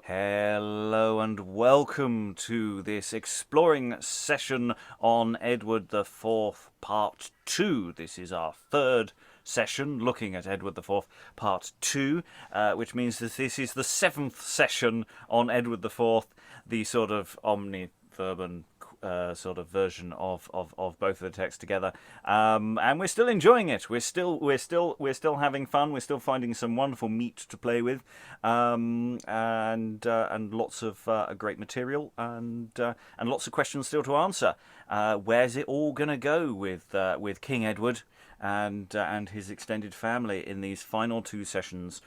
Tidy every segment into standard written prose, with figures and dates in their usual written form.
Hello and welcome to this exploring session on Edward the Fourth, Part 2. This is our third session looking at Edward the Fourth, Part 2, which means that this is the seventh session on Edward the Fourth, the sort of omniverban sort of version of both of the texts together, and we're still enjoying it. We're still having fun. We're still finding some wonderful meat to play with, and lots of great material, and lots of questions still to answer. Where's it all going to go with King Edward and his extended family in these final two sessions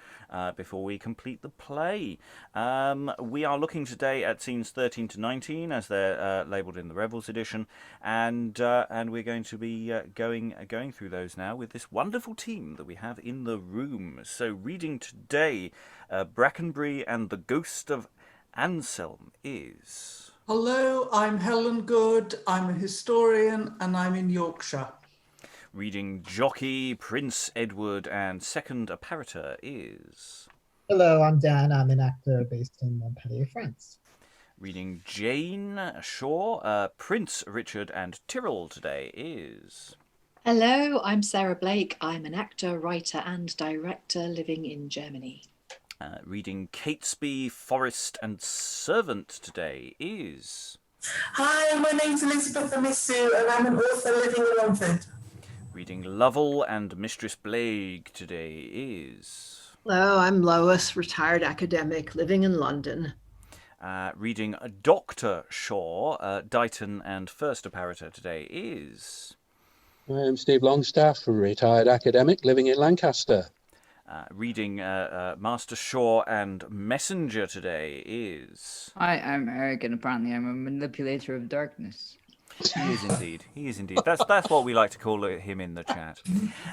before we complete the play? We are looking today at scenes 13 to 19 as they're labelled in the Revels edition, and we're going to be going through those now with this wonderful team that we have in the room. So reading today, Brackenbury and the Ghost of Anselm is... Hello, I'm Helen Good, I'm a historian and I'm in Yorkshire. Reading Jockie, Prince Edward and Second Apparitor is... Hello, I'm Dan. I'm an actor based in Montpellier, France. Reading Jane Shaw, Prince Richard and Tyrrell today is... Hello, I'm Sarah Blague. I'm an actor, writer and director living in Germany. Reading Catesby, Forrest and Servant today is... Hi, my name's Elizabeth Amisu and I'm an author living in Romford. Reading Lovell and Mistress Blague today is... Hello, I'm Lois, retired academic living in London. Reading Dr. Shaw, Dighton and First Apparitor today is... I'm Steve Longstaffe, retired academic living in Lancaster. Reading Master Shaw and Messenger today is... Hi, I'm Eric, and apparently I'm a manipulator of darkness. He is indeed. He is indeed. That's what we like to call him in the chat.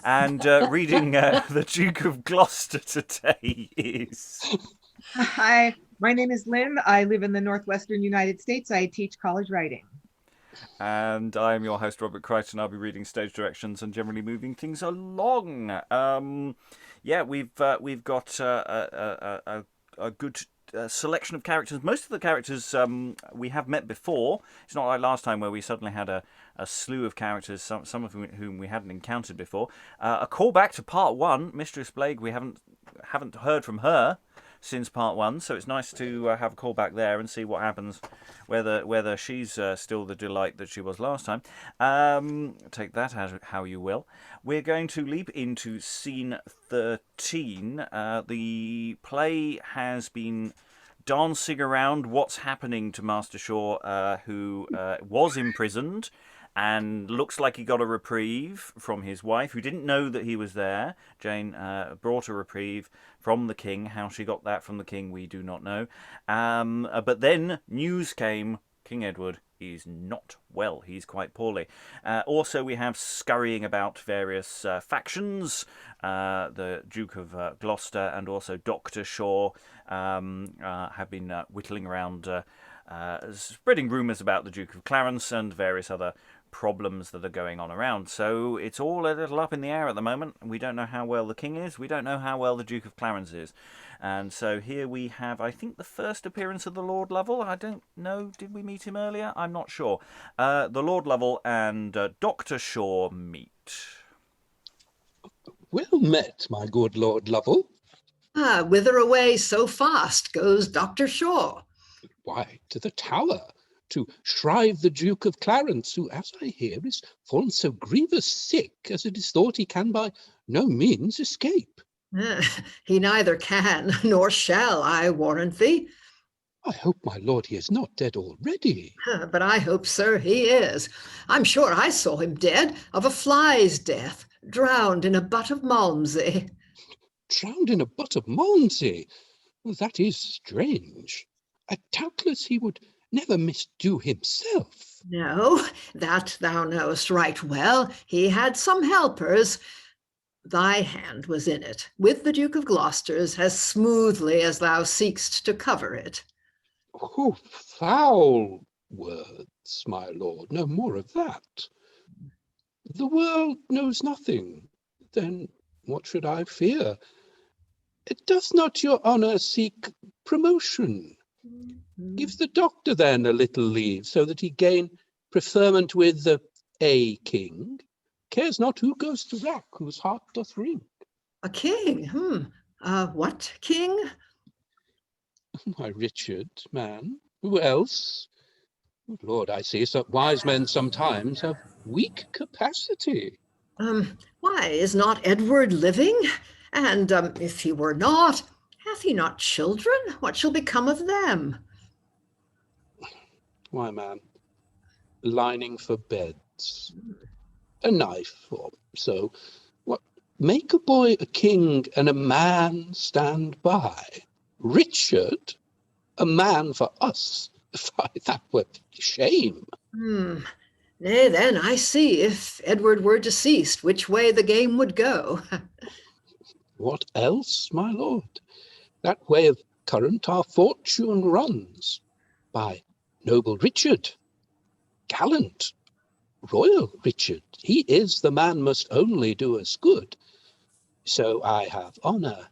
And reading the Duke of Gloucester today is... Hi, my name is Lynn. I live in the northwestern United States. I teach college writing. And I am your host, Robert Crighton. I'll be reading stage directions and generally moving things along. We've got a good selection of characters. Most of the characters we have met before. It's not like last time where we suddenly had a slew of characters, some of whom we hadn't encountered before. A callback to part 1, Mistress Blague. We haven't heard from her since part 1, so it's nice to have a call back there and see what happens, whether she's still the delight that she was last time. Take that how you will. We're going to leap into scene 13. The play has been dancing around what's happening to Master Shaw, who was imprisoned and looks like he got a reprieve from his wife, who didn't know that he was there. Jane brought a reprieve from the king. How she got that from the king, we do not know. But then news came. King Edward is not well. He's quite poorly. Also, we have scurrying about various factions. The Duke of Gloucester and also Dr. Shaw have been whittling around, spreading rumours about the Duke of Clarence and various other problems that are going on around. So it's all a little up in the air at the moment. We don't know how well the king is. We don't know how well the Duke of Clarence is. And so here we have, I think, the first appearance of the Lord Lovell. I don't know. Did we meet him earlier? I'm not sure. The Lord Lovell and Dr. Shaw meet. Well met, my good Lord Lovell. Whither away so fast goes Dr. Shaw? Why, to the Tower, to shrive the Duke of Clarence, who, as I hear, is fallen so grievous sick as it is thought he can by no means escape. He neither can nor shall, I warrant thee. I hope, my lord, he is not dead already. But I hope, sir, he is. I'm sure I saw him dead of a fly's death, drowned in a butt of Malmsey. Drowned in a butt of Malmsey? Well, that is strange. Doubtless he would never misdo himself. No, that thou knowest right well. He had some helpers. Thy hand was in it, with the Duke of Gloucester's, as smoothly as thou seek'st to cover it. Oh, foul words, my lord, no more of that. The world knows nothing, then what should I fear? Does not your honour seek promotion. Give the doctor then a little leave, so that he gain preferment with a king. Cares not who goes to rack, whose heart doth ring. A king? What king? Why, Richard, man. Who else? Good Lord, I see some wise men sometimes have weak capacity. Why, is not Edward living? And if he were not, hath he not children? What shall become of them? Why, man, lining for beds, a knife or so. What, make a boy a king and a man stand by. Richard, a man for us. Why, that were shame. Nay, then I see, if Edward were deceased, which way the game would go. What else, my lord? That way of current our fortune runs. By noble Richard, gallant, royal Richard, he is the man must only do us good. So I have honour,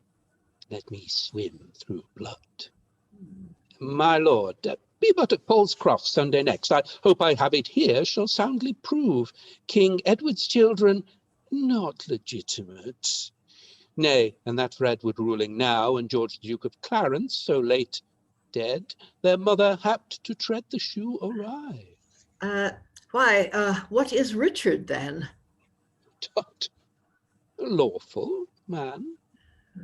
let me swim through blood. My lord, be but at Paul's Cross Sunday next. I hope I have it here shall soundly prove King Edward's children not legitimate. Nay, and that for Edward ruling now, and George the Duke of Clarence so late dead, their mother happed to tread the shoe awry. What is Richard then? Tut, a lawful man.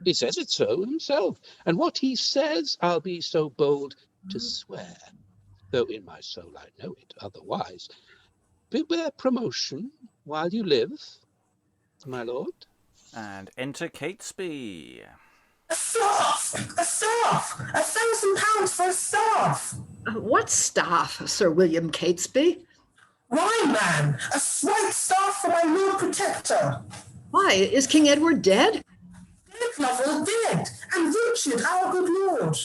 He says it so himself, and what he says I'll be so bold to swear, though in my soul I know it otherwise. Beware promotion while you live, my lord. And enter Catesby. A staff! A staff! £1,000 for a staff! What staff, Sir William Catesby? Why, man, a white staff for my Lord Protector. Why, is King Edward dead? Dead, Lovell, dead, and Richard, our good lord.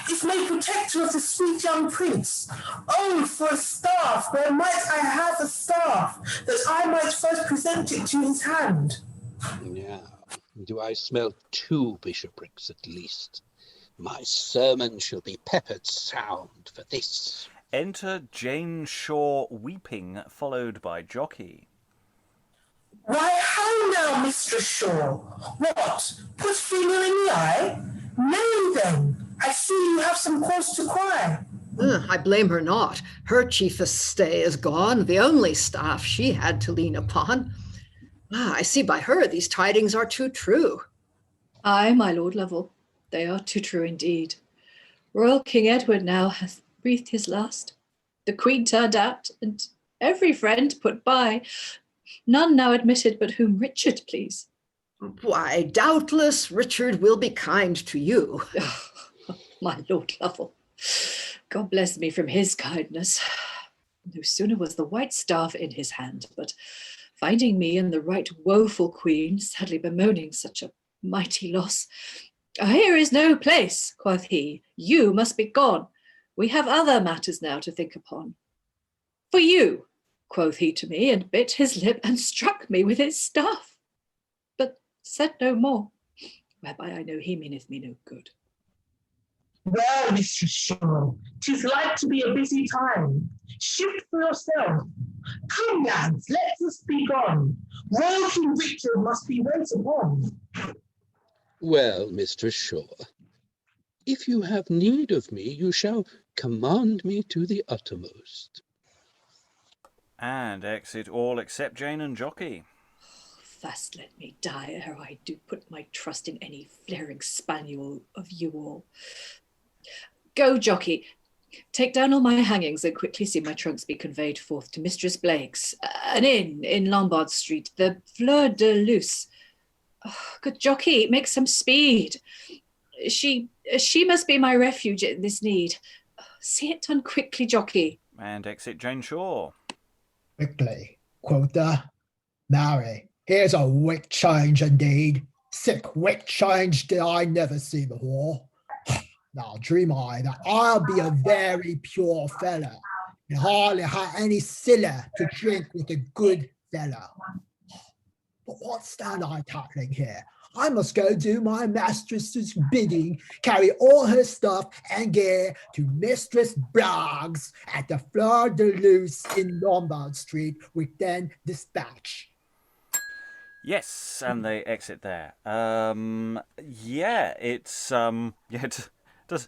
Is made protector of the sweet young prince. Oh, for a staff! Where might I have a staff, that I might first present it to his hand? Now, do I smell 2 bishoprics at least? My sermon shall be peppered sound for this. Enter Jane Shaw weeping, followed by Jockie. Why, how now, Mistress Shaw? What, put female in the eye? Nay, then, I see you have some cause to cry. I blame her not. Her chiefest stay is gone, the only staff she had to lean upon. I see by her these tidings are too true. Aye, my Lord Lovell, they are too true indeed. Royal King Edward now hath breathed his last. The Queen turned out, and every friend put by. None now admitted but whom Richard please. Why, doubtless Richard will be kind to you. My Lord Lovell, God bless me from his kindness. No sooner was the white staff in his hand, but finding me and the right woeful queen sadly bemoaning such a mighty loss, "Here is no place," quoth he, "you must be gone. We have other matters now to think upon. For you," quoth he to me, and bit his lip and struck me with his staff, but said no more, whereby I know he meaneth me no good. Well, Mistress Shaw, 'tis like to be a busy time. Shift for yourself. Come, lads, let us be gone. Royal King Richard must be wait upon. Well, Mistress Shaw, if you have need of me, you shall command me to the uttermost. And exit all except Jane and Jockie. First let me die ere I do put my trust in any flaring spaniel of you all. Go, Jockie, take down all my hangings and quickly see my trunks be conveyed forth to Mistress Blague's, an inn in Lombard Street, the Fleur de Luce. Oh, good Jockie, make some speed. She must be my refuge in this need. See it done quickly, Jockie. And exit Jane Shaw. Quickly, quotha. Marry, here's a wick change indeed. Sick wick change did I never see before. Now dream I that I'll be a very pure fellow, and hardly have any siller to drink with a good fellow. But what stand I tackling here? I must go do my mistress's bidding, carry all her stuff and gear to Mistress Blague's at the Fleur de Luce in Lombard Street with then dispatch. Yes, and they exit there. Does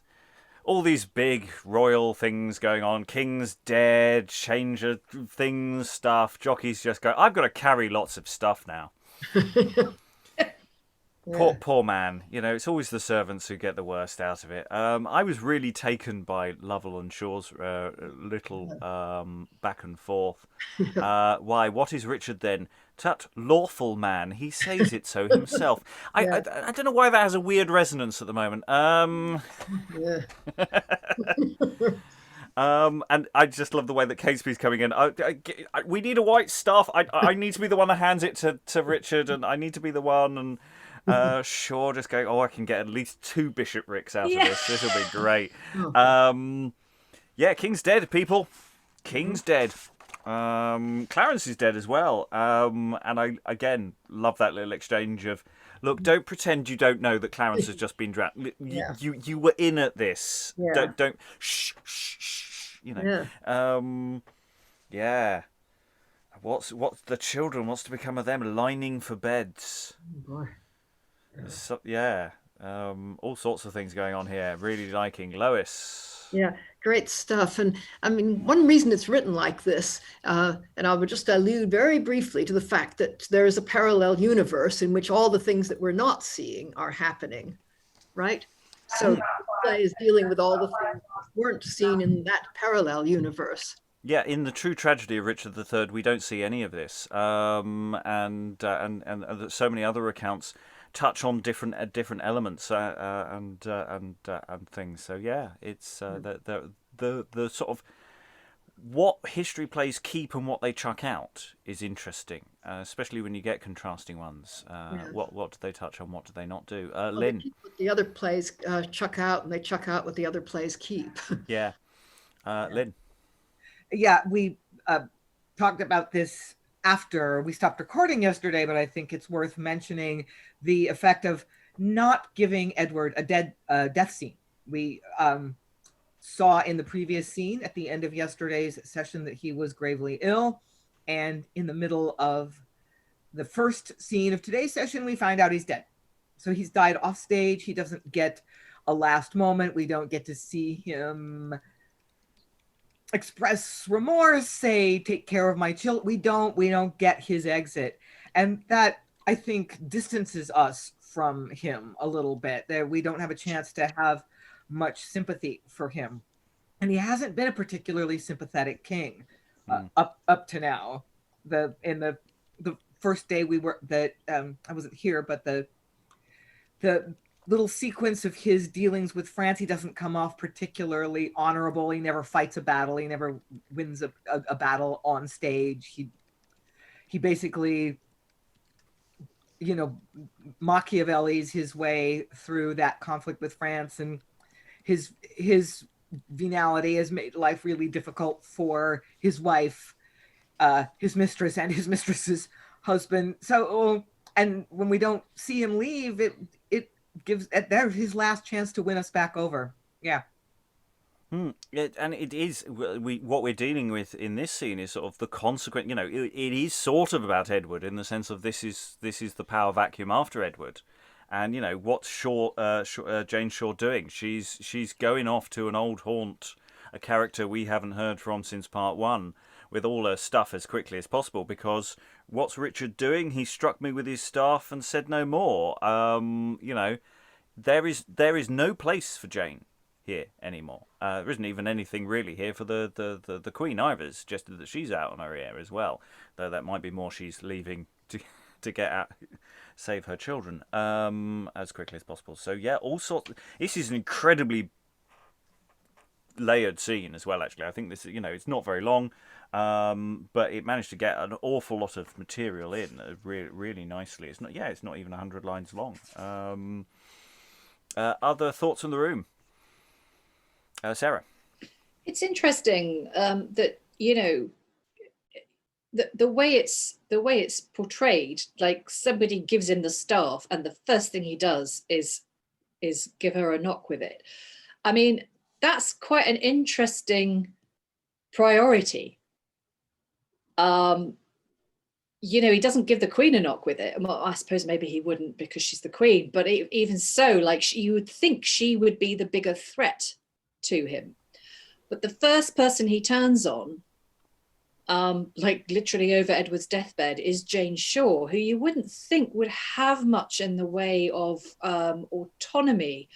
all these big royal things going on. King's dead, change of things, stuff. Jockey's just go, I've got to carry lots of stuff now. Poor man. It's always the servants who get the worst out of it. I was really taken by Lovell and Shaw's little back and forth. Why? What is Richard then? Tut, lawful man. He says it so himself. I don't know why that has a weird resonance at the moment. And I just love the way that Catesby's coming in. We need a white staff. I need to be the one that hands it to Richard, and I need to be the one. And Shaw just going, I can get at least 2 bishoprics out of this. This will be great. King's dead, people. King's dead. Clarence is dead as well. And I again love that little exchange of, look, don't pretend you don't know that Clarence has just been drowned. You were in at this. Don't shh. What's the children? What's to become of them? Lining for beds. Oh, boy. So, all sorts of things going on here. Really liking Lois. Yeah, great stuff. And I mean, one reason it's written like this, and I would just allude very briefly to the fact that there is a parallel universe in which all the things that we're not seeing are happening, right? So the play is dealing with all the things that weren't seen in that parallel universe. Yeah, in the true tragedy of Richard III, we don't see any of this, and so many other accounts touch on different elements and things. So yeah, it's the sort of what history plays keep and what they chuck out is interesting, especially when you get contrasting ones. What do they touch on? What do they not do? Lynn, the other plays chuck out, and they chuck out what the other plays keep. Lynn. Yeah, we talked about this after we stopped recording yesterday, but I think it's worth mentioning the effect of not giving Edward a death scene. We saw in the previous scene at the end of yesterday's session that he was gravely ill, and in the middle of the first scene of today's session, we find out he's dead. So he's died off stage. He doesn't get a last moment. We don't get to see him express remorse, say, take care of my children. We don't get his exit. And that, I think, distances us from him a little bit. That we don't have a chance to have much sympathy for him. And he hasn't been a particularly sympathetic king up to now. In the first day I wasn't here, but the little sequence of his dealings with France, he doesn't come off particularly honorable. He never fights a battle. He never wins a battle on stage. He basically, Machiavelli's his way through that conflict with France, and his venality has made life really difficult for his wife, his mistress, and his mistress's husband. So, and when we don't see him leave, it gives there's his last chance to win us back over. And it is what we're dealing with in this scene is sort of the consequent. It is sort of about Edward in the sense of this is the power vacuum after Edward, and what's Jane Shaw doing? She's going off to an old haunt, a character we haven't heard from since part 1, with all her stuff as quickly as possible, because what's Richard doing? He struck me with his staff and said no more. There is no place for Jane here anymore. There isn't even anything really here for the Queen either. It's suggested that she's out on her ear as well, though that might be more she's leaving to get out, save her children as quickly as possible. So yeah, all sorts. This is an incredibly layered scene as well. Actually, I think this it's not very long. But it managed to get an awful lot of material in really nicely. It's not even 100 lines long. Other thoughts from the room? Sarah? It's interesting that, the way it's portrayed, like somebody gives him the staff and the first thing he does is give her a knock with it. I mean, that's quite an interesting priority. He doesn't give the queen a knock with it. Well, I suppose maybe he wouldn't because she's the queen, but even so, like, you would think she would be the bigger threat to him. But the first person he turns on, like literally over Edward's deathbed, is Jane Shore, who you wouldn't think would have much in the way of autonomy.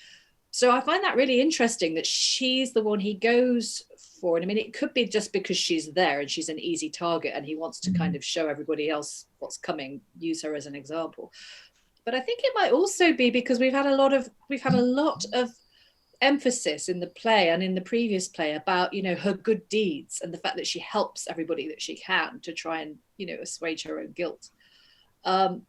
So I find that really interesting that she's the one he goes for. And I mean, it could be just because she's there and she's an easy target and he wants to kind of show everybody else what's coming, use her as an example. But I think it might also be because we've had a lot of emphasis in the play and in the previous play about, her good deeds and the fact that she helps everybody that she can to try and, assuage her own guilt.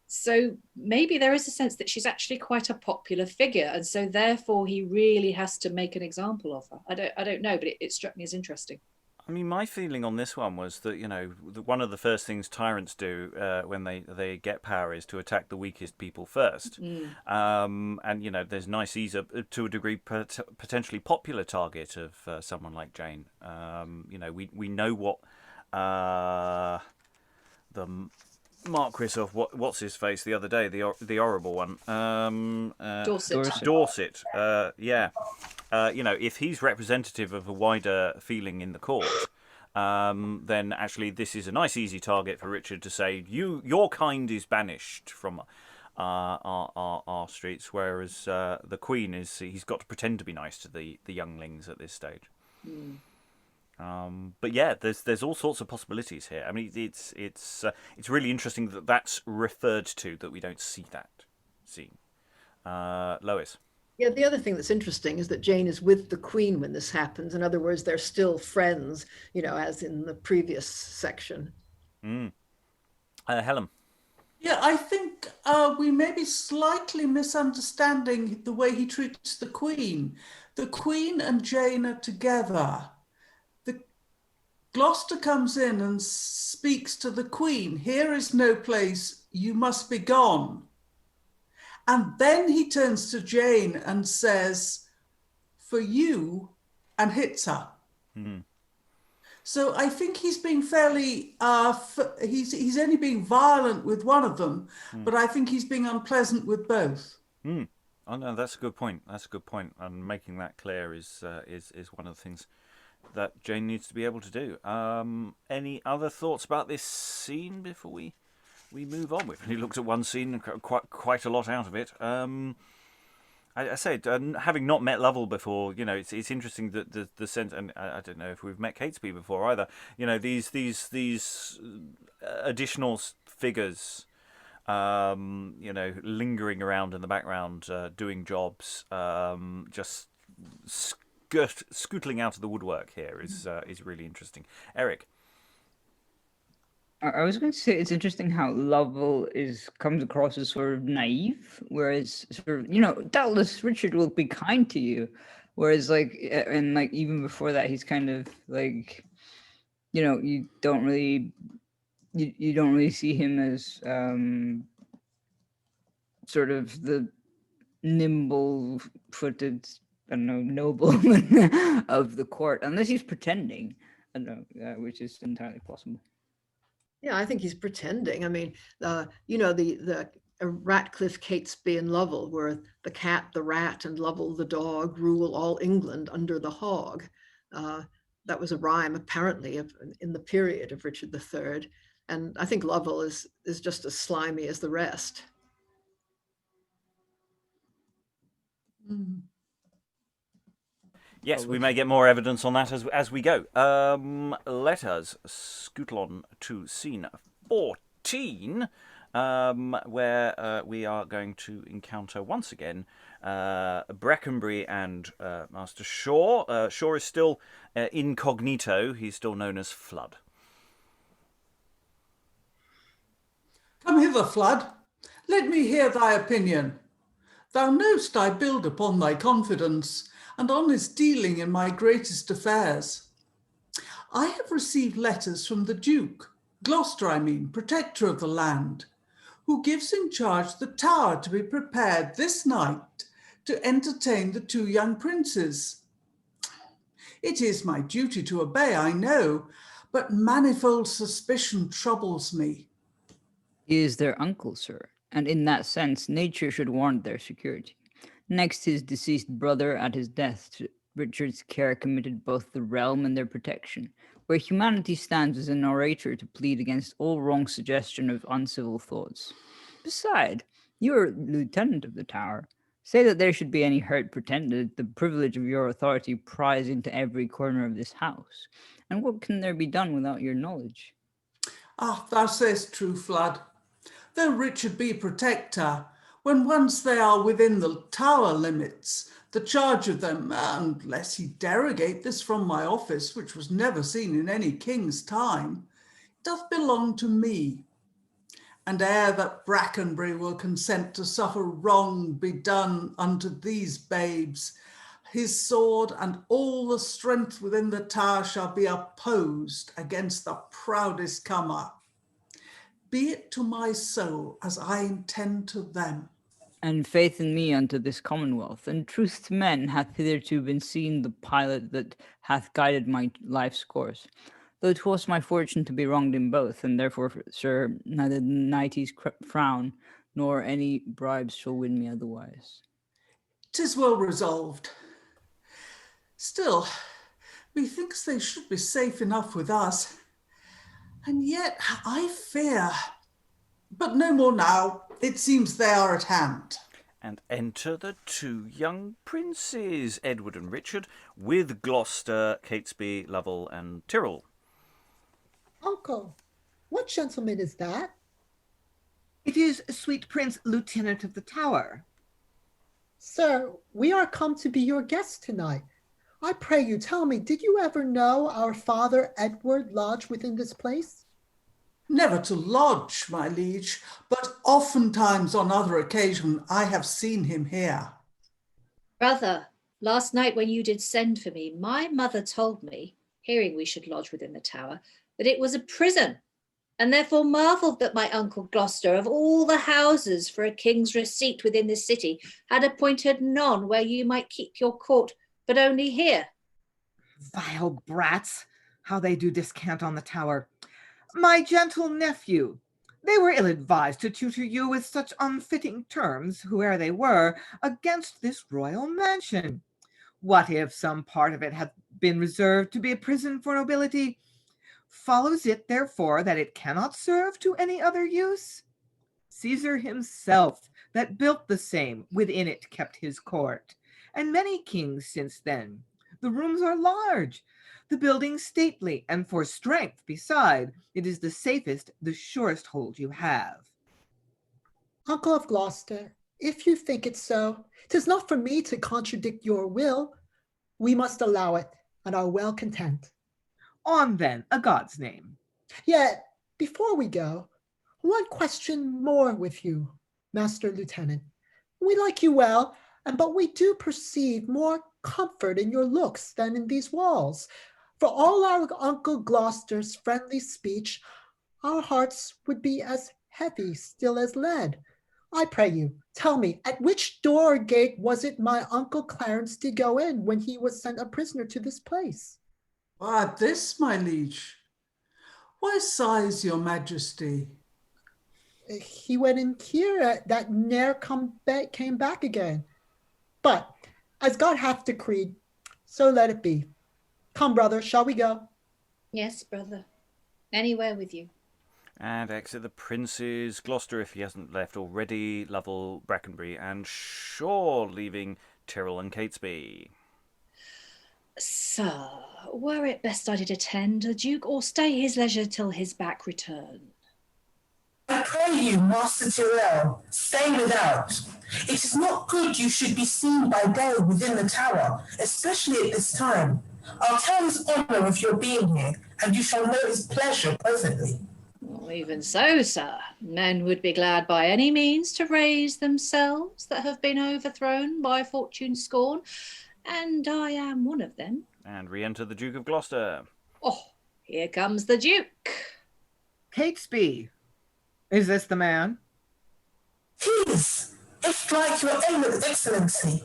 So maybe there is a sense that she's actually quite a popular figure, and so therefore he really has to make an example of her. I don't know, but it struck me as interesting. I mean, my feeling on this one was that, one of the first things tyrants do when they get power is to attack the weakest people first. And, there's nice ease to a degree, potentially popular target of someone like Jane. We know what the Marquis of what's his face the other day, the horrible one, Dorset. If he's representative of a wider feeling in the court, then actually this is a nice easy target for Richard to say, your kind is banished from our streets, whereas the Queen he's got to pretend to be nice to the younglings at this stage. But yeah, there's all sorts of possibilities here. I mean, it's really interesting that that's referred to, that we don't see that scene. Lois. Yeah, the other thing that's interesting is that Jane is with the Queen when this happens. In other words, they're still friends, as in the previous section. Helen. Yeah, I think we may be slightly misunderstanding the way he treats the Queen. The Queen and Jane are together. Gloucester comes in and speaks to the Queen. Here is no place, you must be gone. And then he turns to Jane and says, for you, and hits her. Mm-hmm. So I think he's being fairly, he's only being violent with one of them, but I think he's being unpleasant with both. Oh no, that's a good point. And making that clear is one of the things that Jane needs to be able to do. Any other thoughts about this scene before we move on? We've only looked at one scene and quite a lot out of it. I say, having not met Lovell before, it's interesting that the sense, and I don't know if we've met Catesby before either. These additional figures, lingering around in the background, doing jobs, just scootling out of the woodwork here is really interesting. Eric. I was going to say it's interesting how Lovell comes across as sort of naive, whereas sort of, doubtless Richard will be kind to you, whereas even before that he's kind of like, you don't really see him as sort of the nimble-footed, I don't know, nobleman of the court, unless he's pretending. I don't know, which is entirely possible. Yeah, I think he's pretending. I mean, the Ratcliffe, Catesby, and Lovell, where the cat, the rat, and Lovell the dog rule all England under the hog. That was a rhyme, apparently, in the period of Richard III. And I think Lovell is just as slimy as the rest. Yes, we may get more evidence on that as we go. Let us scootle on to scene 14, where we are going to encounter once again Brackenbury and Master Shaw. Shaw is still incognito. He's still known as Flood. Come hither, Flood. Let me hear thy opinion. Thou know'st I build upon thy confidence and honest dealing in my greatest affairs. I have received letters from the Duke, Gloucester, I mean, protector of the land, who gives in charge the tower to be prepared this night to entertain the two young princes. It is my duty to obey, I know, but manifold suspicion troubles me. He is their uncle, sir, and in that sense, nature should warrant their security. Next, his deceased brother at his death, to Richard's care committed both the realm and their protection, where humanity stands as an orator to plead against all wrong suggestion of uncivil thoughts. Beside, you are lieutenant of the tower. Say that there should be any hurt pretended, the privilege of your authority pries into every corner of this house. And what can there be done without your knowledge? Ah, thou sayest true, Flood. Though Richard be protector, when once they are within the tower limits, the charge of them, unless he derogate this from my office, which was never seen in any king's time, doth belong to me. And ere that Brackenbury will consent to suffer wrong be done unto these babes, his sword and all the strength within the tower shall be opposed against the proudest comer. Be it to my soul as I intend to them. And faith in me unto this commonwealth, and truth to men hath hitherto been seen the pilot that hath guided my life's course. Though 'twas my fortune to be wronged in both, and therefore, sir, neither the knighty's frown nor any bribes shall win me otherwise. 'Tis well resolved. Still, methinks they should be safe enough with us. And yet I fear. But no more now. It seems they are at hand. And enter the two young princes, Edward and Richard, with Gloucester, Catesby, Lovell, and Tyrrell. Uncle, what gentleman is that? It is sweet Prince Lieutenant of the Tower. Sir, we are come to be your guests tonight. I pray you, tell me, did you ever know our father Edward lodge within this place? Never to lodge, my liege, but oftentimes on other occasion I have seen him here. Brother, last night when you did send for me, my mother told me, hearing we should lodge within the tower, that it was a prison, and therefore marvelled that my uncle Gloucester, of all the houses for a king's receipt within this city, had appointed none where you might keep your court, but only here. Vile brats, how they do descant on the tower. My gentle nephew, they were ill-advised to tutor you with such unfitting terms, whoe'er they were, against this royal mansion. What if some part of it hath been reserved to be a prison for nobility? Follows it, therefore, that it cannot serve to any other use? Caesar himself, that built the same, within it kept his court, and many kings since then. The rooms are large, the building stately, and for strength beside, it is the safest, the surest hold you have. Uncle of Gloucester, if you think it so, 'tis not for me to contradict your will. We must allow it, and are well content. On then, a God's name. Yet, before we go, one question more with you, Master Lieutenant. We like you well, but we do perceive more comfort in your looks than in these walls. For all our Uncle Gloucester's friendly speech, our hearts would be as heavy still as lead. I pray you, tell me, at which door or gate was it my Uncle Clarence did go in when he was sent a prisoner to this place? Why, this, my liege. Why sighs your majesty? He went in here that ne'er came back again. But as God hath decreed, so let it be. Come, brother, shall we go? Yes, brother. Anywhere with you. And exit the princes, Gloucester, if he hasn't left already, Lovell, Brackenbury, and Shaw, leaving Tyrrell and Catesby. Sir, were it best I did attend the Duke, or stay his leisure till his back return? I pray you, Master Tyrrell, stay without. It is not good you should be seen by day within the tower, especially at this time. I'll tell his honour of your being here, and you shall know his pleasure presently. Well, even so, sir, men would be glad by any means to raise themselves that have been overthrown by fortune's scorn, and I am one of them. And re-enter the Duke of Gloucester. Oh, here comes the Duke. Catesby, is this the man? Tis, if like your excellency.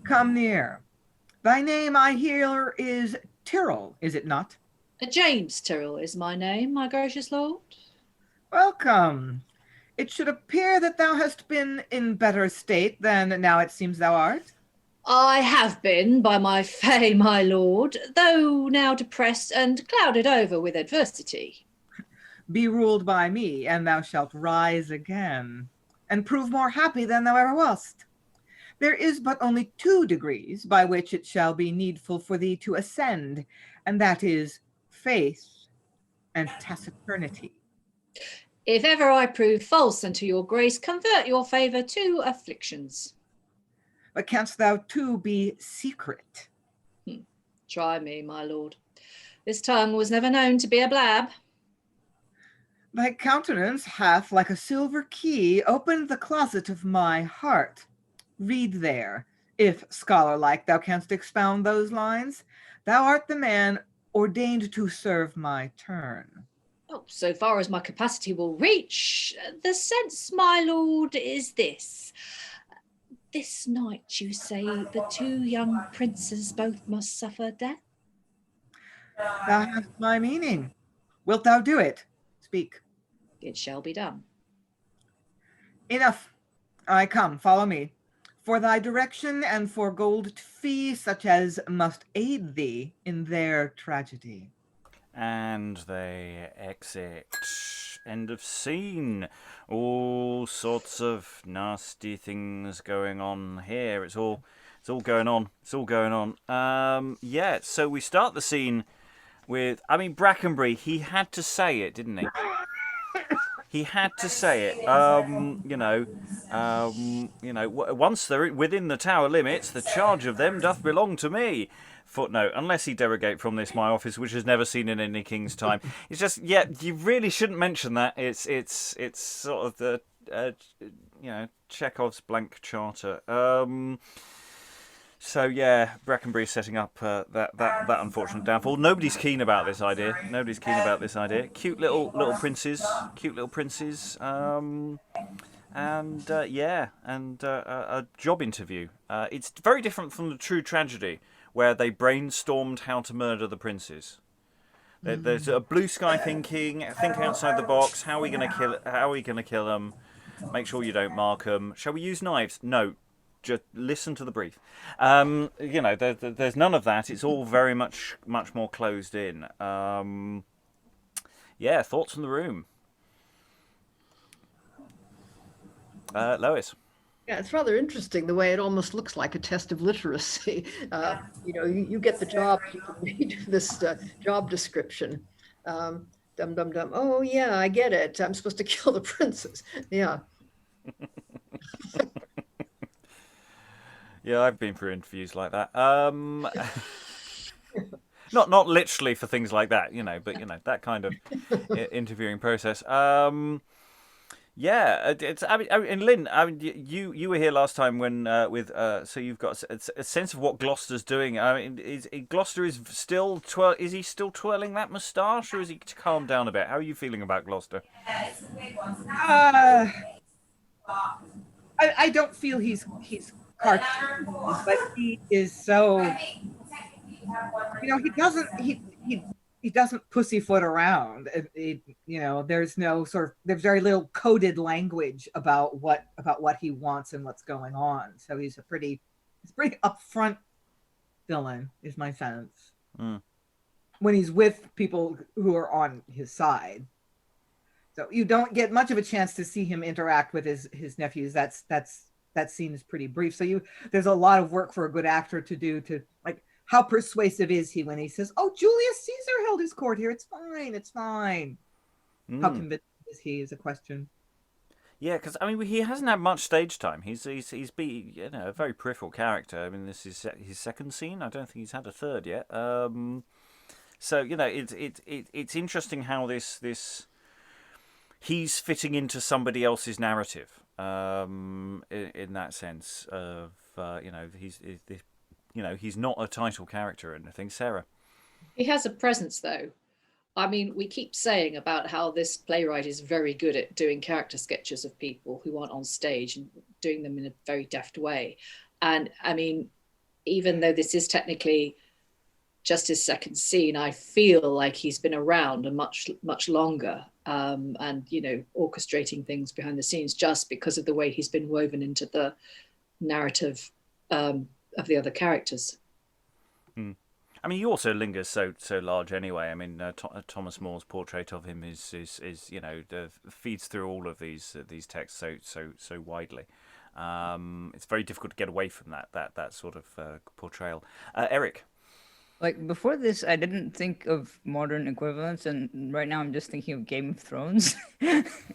Come near. Thy name, I hear, is Tyrrell, is it not? James Tyrrell is my name, my gracious lord. Welcome. It should appear that thou hast been in better state than now it seems thou art. I have been by my fay, my lord, though now depressed and clouded over with adversity. Be ruled by me, and thou shalt rise again, and prove more happy than thou ever wast. There is but only 2 degrees by which it shall be needful for thee to ascend, and that is faith and taciturnity. If ever I prove false unto your grace, convert your favour to afflictions. But canst thou too be secret? Try me, my lord. This tongue was never known to be a blab. Thy countenance hath, like a silver key, opened the closet of my heart. Read there, if, scholar-like, thou canst expound those lines. Thou art the man ordained to serve my turn. Oh, so far as my capacity will reach, the sense, my lord, is this. This night, you say, the 2 young princes both must suffer death? Thou hast my meaning. Wilt thou do it? Speak. It shall be done. Enough. I come, follow me. For thy direction and for gold fee, such as must aid thee in their tragedy. And they exit. End of scene. All sorts of nasty things going on here. It's all going on. It's all going on. Yeah, so we start the scene with, Brackenbury, he had to say it, didn't he? He had to say it. Once they're within the tower limits, the charge of them doth belong to me. Footnote, unless he derogate from this my office, which is never seen in any king's time. It's just, yeah, you really shouldn't mention that. It's sort of the, Chekhov's blank charter. So yeah, Brackenbury's setting up that unfortunate downfall. Nobody's keen about this idea. Cute little princes. A job interview. It's very different from the True Tragedy, where they brainstormed how to murder the princes. There's a blue sky thinking outside the box. How are we going to kill them? Make sure you don't mark them. Shall we use knives? No. Just listen to the brief. There's none of that. It's all very much more closed in. Thoughts from the room. Lois. Yeah, it's rather interesting the way it almost looks like a test of literacy. You get the job, you can read this job description. Dum dum dum. Oh yeah, I get it. I'm supposed to kill the princes. Yeah. Yeah, I've been through interviews like that. Not literally for things like that, but that kind of interviewing process. And Lynn, you were here last time when so you've got a sense of what Gloucester's doing. Gloucester is still is he still twirling that moustache, or is he calmed down a bit? How are you feeling about Gloucester? I don't feel he's cartoon, but he is so. He doesn't pussyfoot around. There's very little coded language about what he wants and what's going on. So he's a pretty upfront villain, is my sense. When he's with people who are on his side. So you don't get much of a chance to see him interact with his nephews. That scene is pretty brief. So there's a lot of work for a good actor to do to, like, how persuasive is he when he says, "Oh, Julius Caesar held his court here. It's fine." How convincing is he? Is a question. Yeah, because he hasn't had much stage time. He's been a very peripheral character. This is his second scene. I don't think he's had a third yet. So it's interesting how this he's fitting into somebody else's narrative. In that sense of he's not a title character or anything. Sarah, he has a presence though. I mean, we keep saying about how this playwright is very good at doing character sketches of people who aren't on stage and doing them in a very deft way. And I mean, even though this is technically just his second scene, I feel like he's been around a much longer, and, you know, orchestrating things behind the scenes just because of the way he's been woven into the narrative of the other characters. I mean, he also lingers so large anyway. I mean, Thomas More's portrait of him is you know, feeds through all of these texts so widely. It's very difficult to get away from that sort of portrayal. Eric. Like before this, I didn't think of modern equivalents, and right now I'm just thinking of Game of Thrones,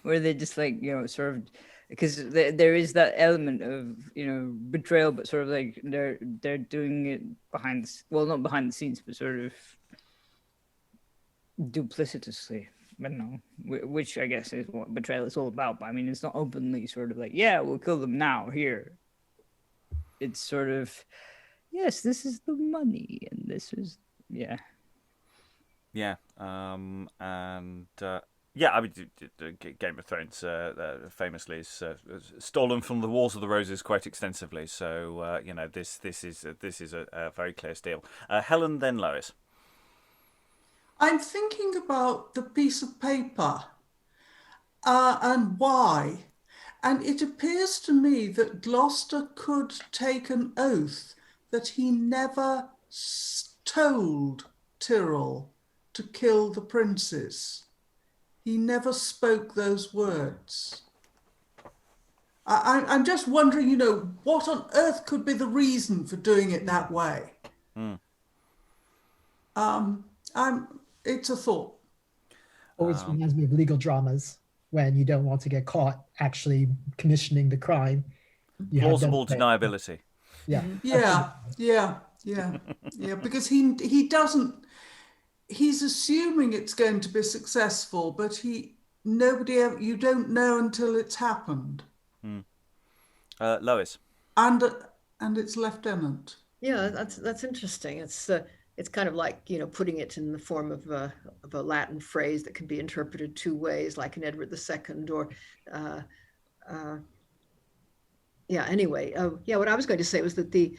where they just like, you know, sort of, because there is that element of, you know, betrayal, but sort of like they're doing it behind, well, not behind the scenes, but sort of duplicitously. I don't know, which I guess is what betrayal is all about. But I mean, it's not openly sort of like, yeah, we'll kill them now here. It's sort of, yes, this is the money, and this is, yeah. Yeah, and yeah, I mean, Game of Thrones famously is stolen from the Wars of the Roses quite extensively. So you know, this is a very clear steal. Helen, then Lois. I'm thinking about the piece of paper and why. And it appears to me that Gloucester could take an oath that he never told Tyrrell to kill the princes. He never spoke those words. I'm just wondering, you know, what on earth could be the reason for doing it that way? It's a thought. Always reminds me of legal dramas when you don't want to get caught actually commissioning the crime. Plausible deniability. Yeah. Yeah. Because he doesn't. He's assuming it's going to be successful, but you don't know until it's happened. Lois. And it's lieutenant. Yeah, that's interesting. It's kind of like, you know, putting it in the form of a Latin phrase that can be interpreted two ways, like in Edward II, or anyway, what I was going to say was that the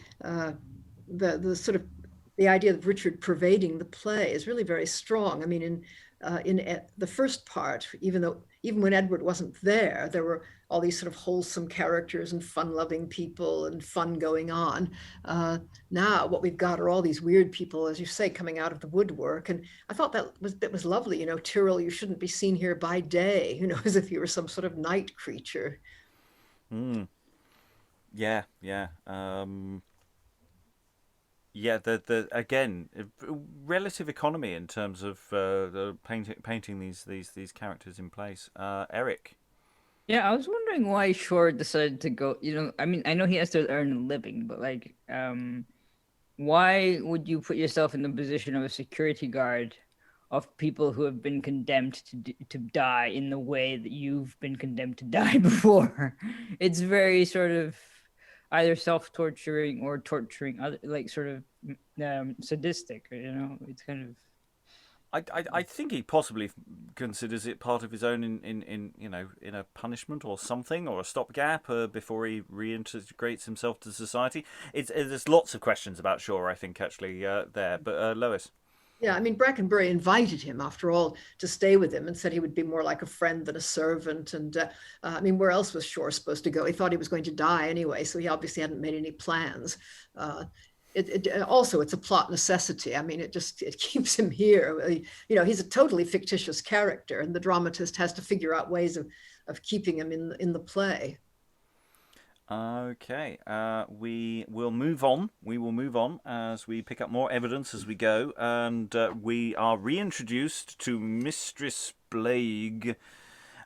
sort of the idea of Richard pervading the play is really very strong. I mean, in the first part, even when Edward wasn't there were all these sort of wholesome characters and fun-loving people and fun going on. Now what we've got are all these weird people, as you say, coming out of the woodwork. And I thought that was lovely. You know, Tyrrell, you shouldn't be seen here by day, you know, as if you were some sort of night creature. Yeah. Yeah, the again, relative economy in terms of painting these characters in place. Eric. Yeah, I was wondering why Shore decided to go. You know, I mean, I know he has to earn a living, but like, why would you put yourself in the position of a security guard of people who have been condemned to die in the way that you've been condemned to die before? It's very sort of either self-torturing or torturing other, like sort of sadistic, you know. It's kind of, I think he possibly considers it part of his own in you know, in a punishment or something, or a stopgap before he reintegrates himself to society. There's lots of questions about Shaw, I think, actually there. But Lois. Yeah, I mean, Brackenbury invited him, after all, to stay with him and said he would be more like a friend than a servant. And I mean, where else was Shore supposed to go? He thought he was going to die anyway, so he obviously hadn't made any plans. Also, it's a plot necessity. I mean, it keeps him here. You know, he's a totally fictitious character, and the dramatist has to figure out ways of keeping him in the play. Okay, we will move on. We will move on as we pick up more evidence as we go, and we are reintroduced to Mistress Blague,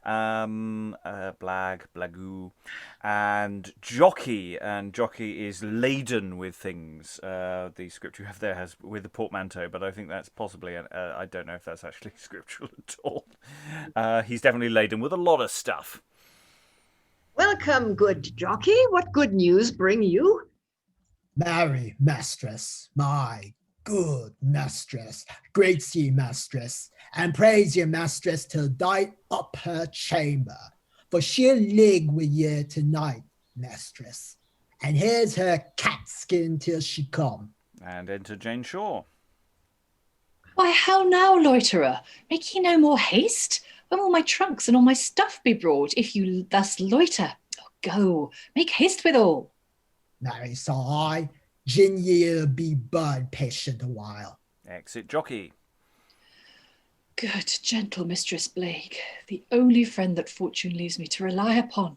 Blague, and Jockie. And Jockie is laden with things. The script you have there has with a portmanteau, but I think that's possibly, I don't know if that's actually scriptural at all. He's definitely laden with a lot of stuff. Welcome, good Jockie. What good news bring you? Marry, mistress, my Good mistress, greets ye mistress, and praise ye mistress till die up her chamber, for she'll lig with ye tonight, mistress, and here's her cat skin till she come. And enter Jane Shaw. Why, how now, loiterer? Make ye no more haste? When will my trunks and all my stuff be brought, if you thus loiter? Oh, go, make haste withal. Marry, saw I, gin ye'll be but patient a while. Exit Jockie. Good, gentle Mistress Blague, the only friend that fortune leaves me to rely upon,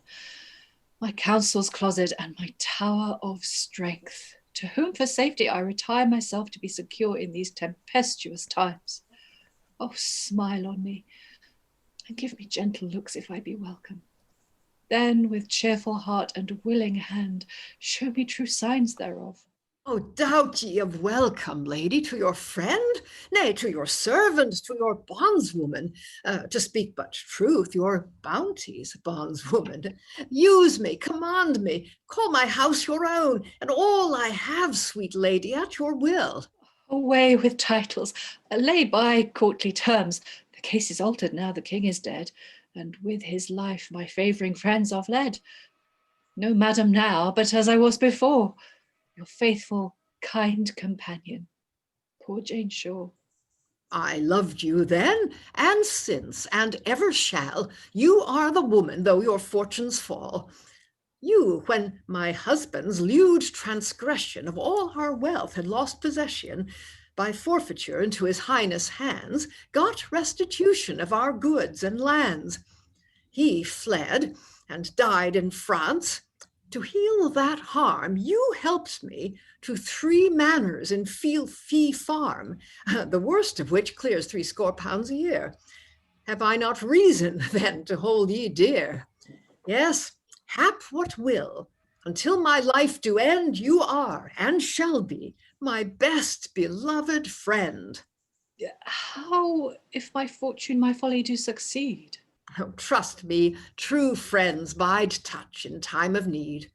my counsel's closet and my tower of strength, to whom for safety I retire myself to be secure in these tempestuous times. Oh, smile on me, and give me gentle looks if I be welcome. Then with cheerful heart and willing hand, show me true signs thereof. Oh, doubt ye of welcome, lady, to your friend? Nay, to your servant, to your bondswoman. To speak but truth, your bounty's bondswoman. Use me, command me, call my house your own, and all I have, sweet lady, at your will. Away with titles, lay by courtly terms. The case is altered now the king is dead, and with his life my favouring friends are fled. No madam now, but as I was before, your faithful, kind companion, poor Jane Shaw. I loved you then, and since, and ever shall. You are the woman, though your fortunes fall. You, when my husband's lewd transgression of all our wealth had lost possession, by forfeiture into his highness' hands, got restitution of our goods and lands. He fled and died in France. To heal that harm, you helped me to 3 manors in fee farm, the worst of which clears 60 pounds a year. Have I not reason then to hold ye dear? Yes, hap what will, until my life do end, you are and shall be my best beloved friend. How if my fortune, my folly do succeed? Oh, trust me, true friends bide touch in time of need.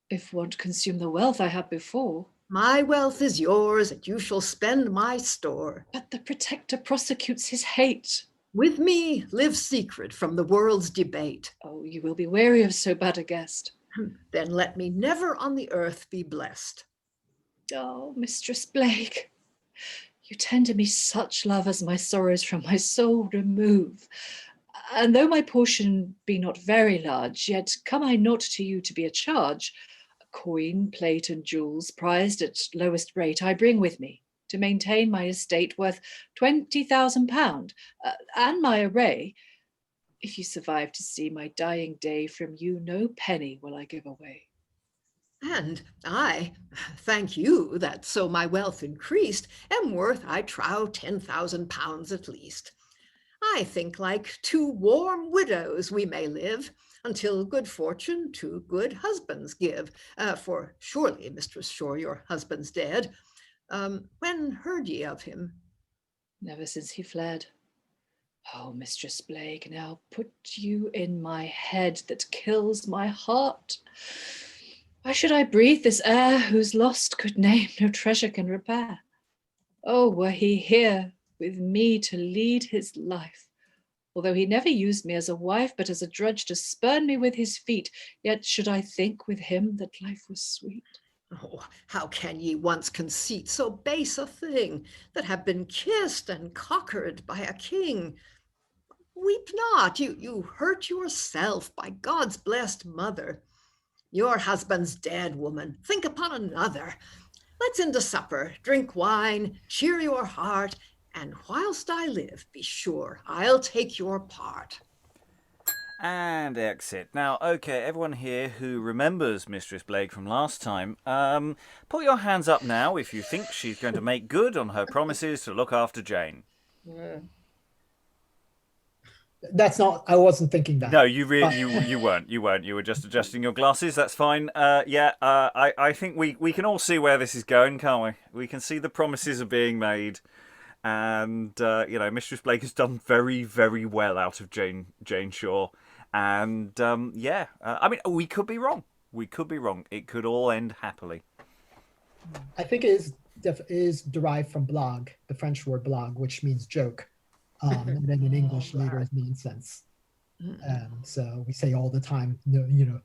If want consume the wealth I had before. My wealth is yours, and you shall spend my store. But the protector prosecutes his hate. With me live secret from the world's debate. Oh, you will be weary of so bad a guest. Then let me never on the earth be blessed. Oh, Mistress Blague, you tender me such love as my sorrows from my soul remove. And though my portion be not very large, yet come I not to you to be a charge. Coin, plate, and jewels, prized at lowest rate, I bring with me to maintain my estate worth £20,000, and my array. If you survive to see my dying day, from you no penny will I give away. And I, thank you that so my wealth increased, am worth, I trow, £10,000 at least. I think like 2 warm widows we may live, until good fortune to good husbands give. For surely, Mistress Shaw, your husband's dead. When heard ye of him? Never since he fled. Oh, Mistress Blague, now put you in my head that kills my heart. Why should I breathe this air whose lost good name no treasure can repair? Oh, were he here with me to lead his life, although he never used me as a wife, but as a drudge to spurn me with his feet, yet should I think with him that life was sweet. Oh, how can ye once conceit so base a thing, that have been kissed and cockered by a king? Weep not, you hurt yourself by God's blessed mother. Your husband's dead, woman, think upon another. Let's in to supper, drink wine, cheer your heart, and whilst I live, be sure I'll take your part. And exit. Now, okay, everyone here who remembers Mistress Blague from last time, put your hands up now if you think she's going to make good on her promises to look after Jane. That's not, I wasn't thinking that. No, you weren't. You were just adjusting your glasses. That's fine. I think we can all see where this is going, can't we? We can see the promises are being made. And, Mistress Blague has done very, very well out of Jane Shaw. And, we could be wrong. We could be wrong. It could all end happily. I think it is is derived from blague, the French word blague, which means joke, and then in English later is nonsense. So we say all the time,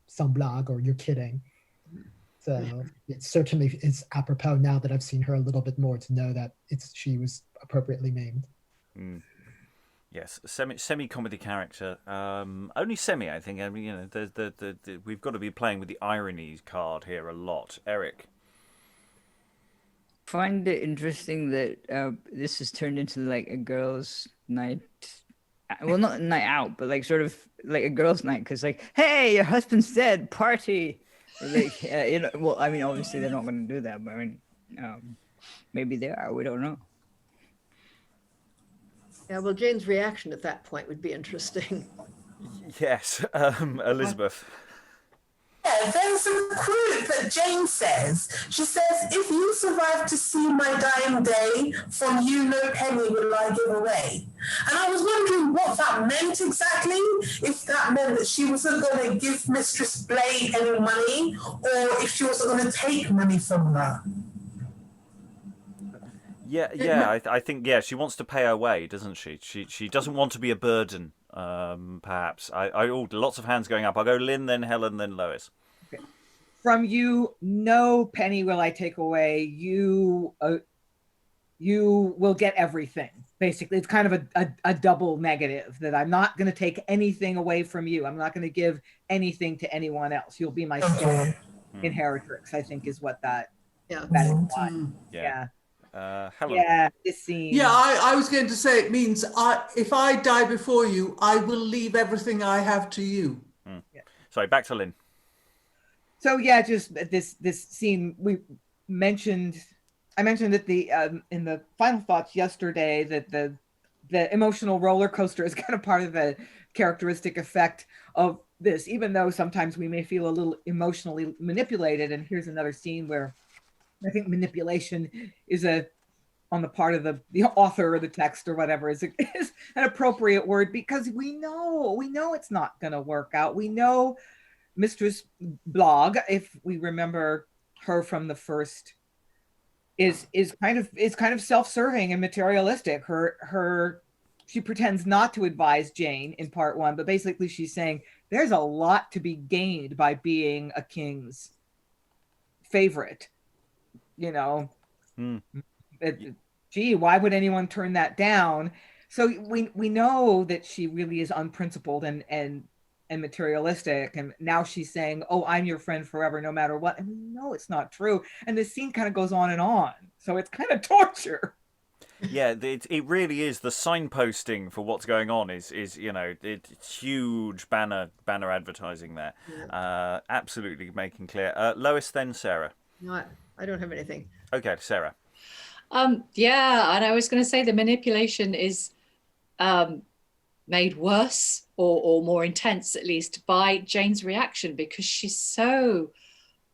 some blague, or you're kidding. So it certainly is apropos now that I've seen her a little bit more to know that she was appropriately named. Yes, semi comedy character. Only semi, I think. I mean, we've got to be playing with the irony card here a lot. Eric. Find it interesting that this has turned into like a girls' night. Well, not a night out, but like sort of like a girls' night, because like, hey, your husband's dead, party. Or like, well, I mean, obviously they're not going to do that, but I mean, maybe they are. We don't know. Yeah, well, Jane's reaction at that point would be interesting. Yes, Elizabeth. Yeah, there's a quote that Jane says. She says, if you survive to see my dying day, from you no penny will I give away. And I was wondering what that meant exactly, if that meant that she wasn't going to give Mistress Blague any money, or if she wasn't going to take money from her. Yeah, I think, she wants to pay her way, doesn't she? She doesn't want to be a burden, perhaps. Lots of hands going up. I'll go Lynn, then Helen, then Lois. Okay. From you, no penny will I take away. You will get everything. Basically, it's kind of a double negative, that I'm not going to take anything away from you. I'm not going to give anything to anyone else. You'll be my sole inheritrix, I think is what that implies. Yeah. Helen. Yeah, this scene. Yeah, I was going to say it means if I die before you, I will leave everything I have to you. Yeah. Sorry, back to Lynn. So yeah, just this scene I mentioned that in the final thoughts yesterday that the emotional roller coaster is kind of part of the characteristic effect of this, even though sometimes we may feel a little emotionally manipulated. And here's another scene where I think manipulation is on the part of the author or the text or whatever is an appropriate word, because we know it's not going to work out. We know Mistress Blague, if we remember her from the first, is kind of self-serving and materialistic. She pretends not to advise Jane in part one, but basically she's saying there's a lot to be gained by being a king's favorite. Gee, why would anyone turn that down? So we know that she really is unprincipled and materialistic, and now she's saying, oh, I'm your friend forever no matter what, and we know it's not true, and this scene kind of goes on, so it's kind of torture. Yeah, it really is. The signposting for what's going on is it's huge banner advertising there. Absolutely making clear. Lois, then Sarah. No, I don't have anything. Okay, Sarah. Yeah, and I was going to say the manipulation is made worse or more intense, at least, by Jane's reaction, because she's so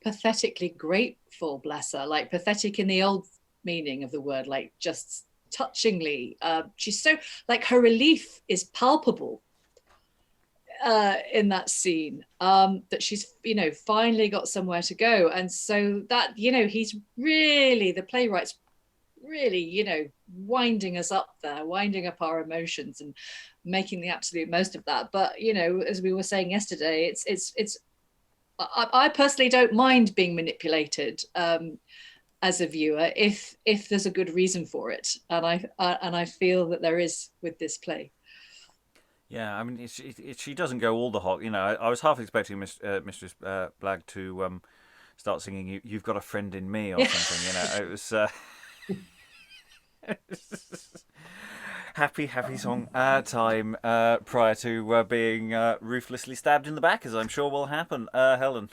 pathetically grateful, bless her, like pathetic in the old meaning of the word, like just touchingly. She's so, like, her relief is palpable in that scene, that she's finally got somewhere to go. And so that he's really, the playwright's really winding us up there, winding up our emotions and making the absolute most of that. But as we were saying yesterday, it's I personally don't mind being manipulated as a viewer if there's a good reason for it, and I feel that there is with this play. Yeah, I mean, she doesn't go all the hog. I was half expecting Mistress Blague to start singing "You've Got a Friend in Me" or something. It was happy song time prior to being ruthlessly stabbed in the back, as I'm sure will happen. Helen.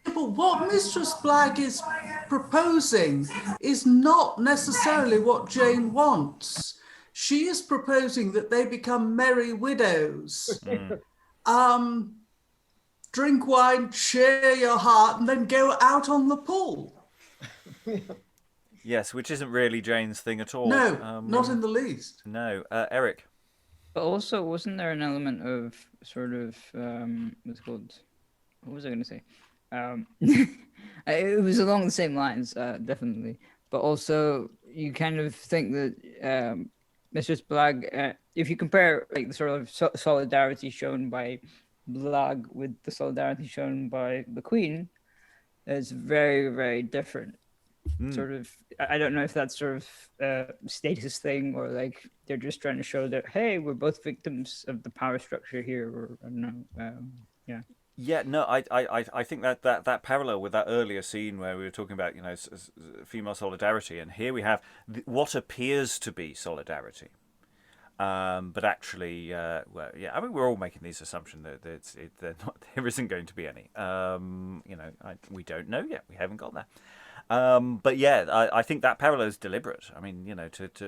But what Mistress Blague is proposing is not necessarily what Jane wants. She is proposing that they become merry widows. Drink wine, cheer your heart, and then go out on the pool. Yes, which isn't really Jane's thing at all. No, not in the least. No. Eric. But also, wasn't there an element of sort of, what's it called? What was I going to say? It was along the same lines, definitely. but also you kind of think that Mistress Blague, if you compare like the sort of solidarity shown by Blague with the solidarity shown by the Queen, it's very, very different. Sort of, I don't know if that's sort of a status thing, or like they're just trying to show that, hey, we're both victims of the power structure here, or I don't know. Yeah, no, I think that parallel with that earlier scene where we were talking about, female solidarity, and here we have what appears to be solidarity. But actually, I mean, we're all making these assumptions that there isn't going to be any. We don't know yet. We haven't got that. But yeah, I think that parallel is deliberate. I mean,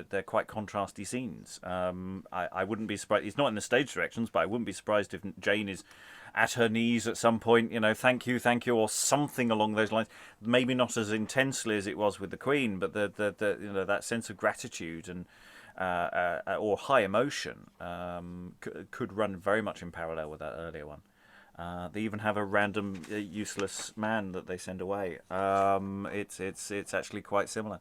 they're quite contrasty scenes. I wouldn't be surprised. It's not in the stage directions, but I wouldn't be surprised if Jane is at her knees at some point, thank you, or something along those lines. Maybe not as intensely as it was with the Queen, but the that sense of gratitude and or high emotion could run very much in parallel with that earlier one. They even have a random useless man that they send away. It's actually quite similar.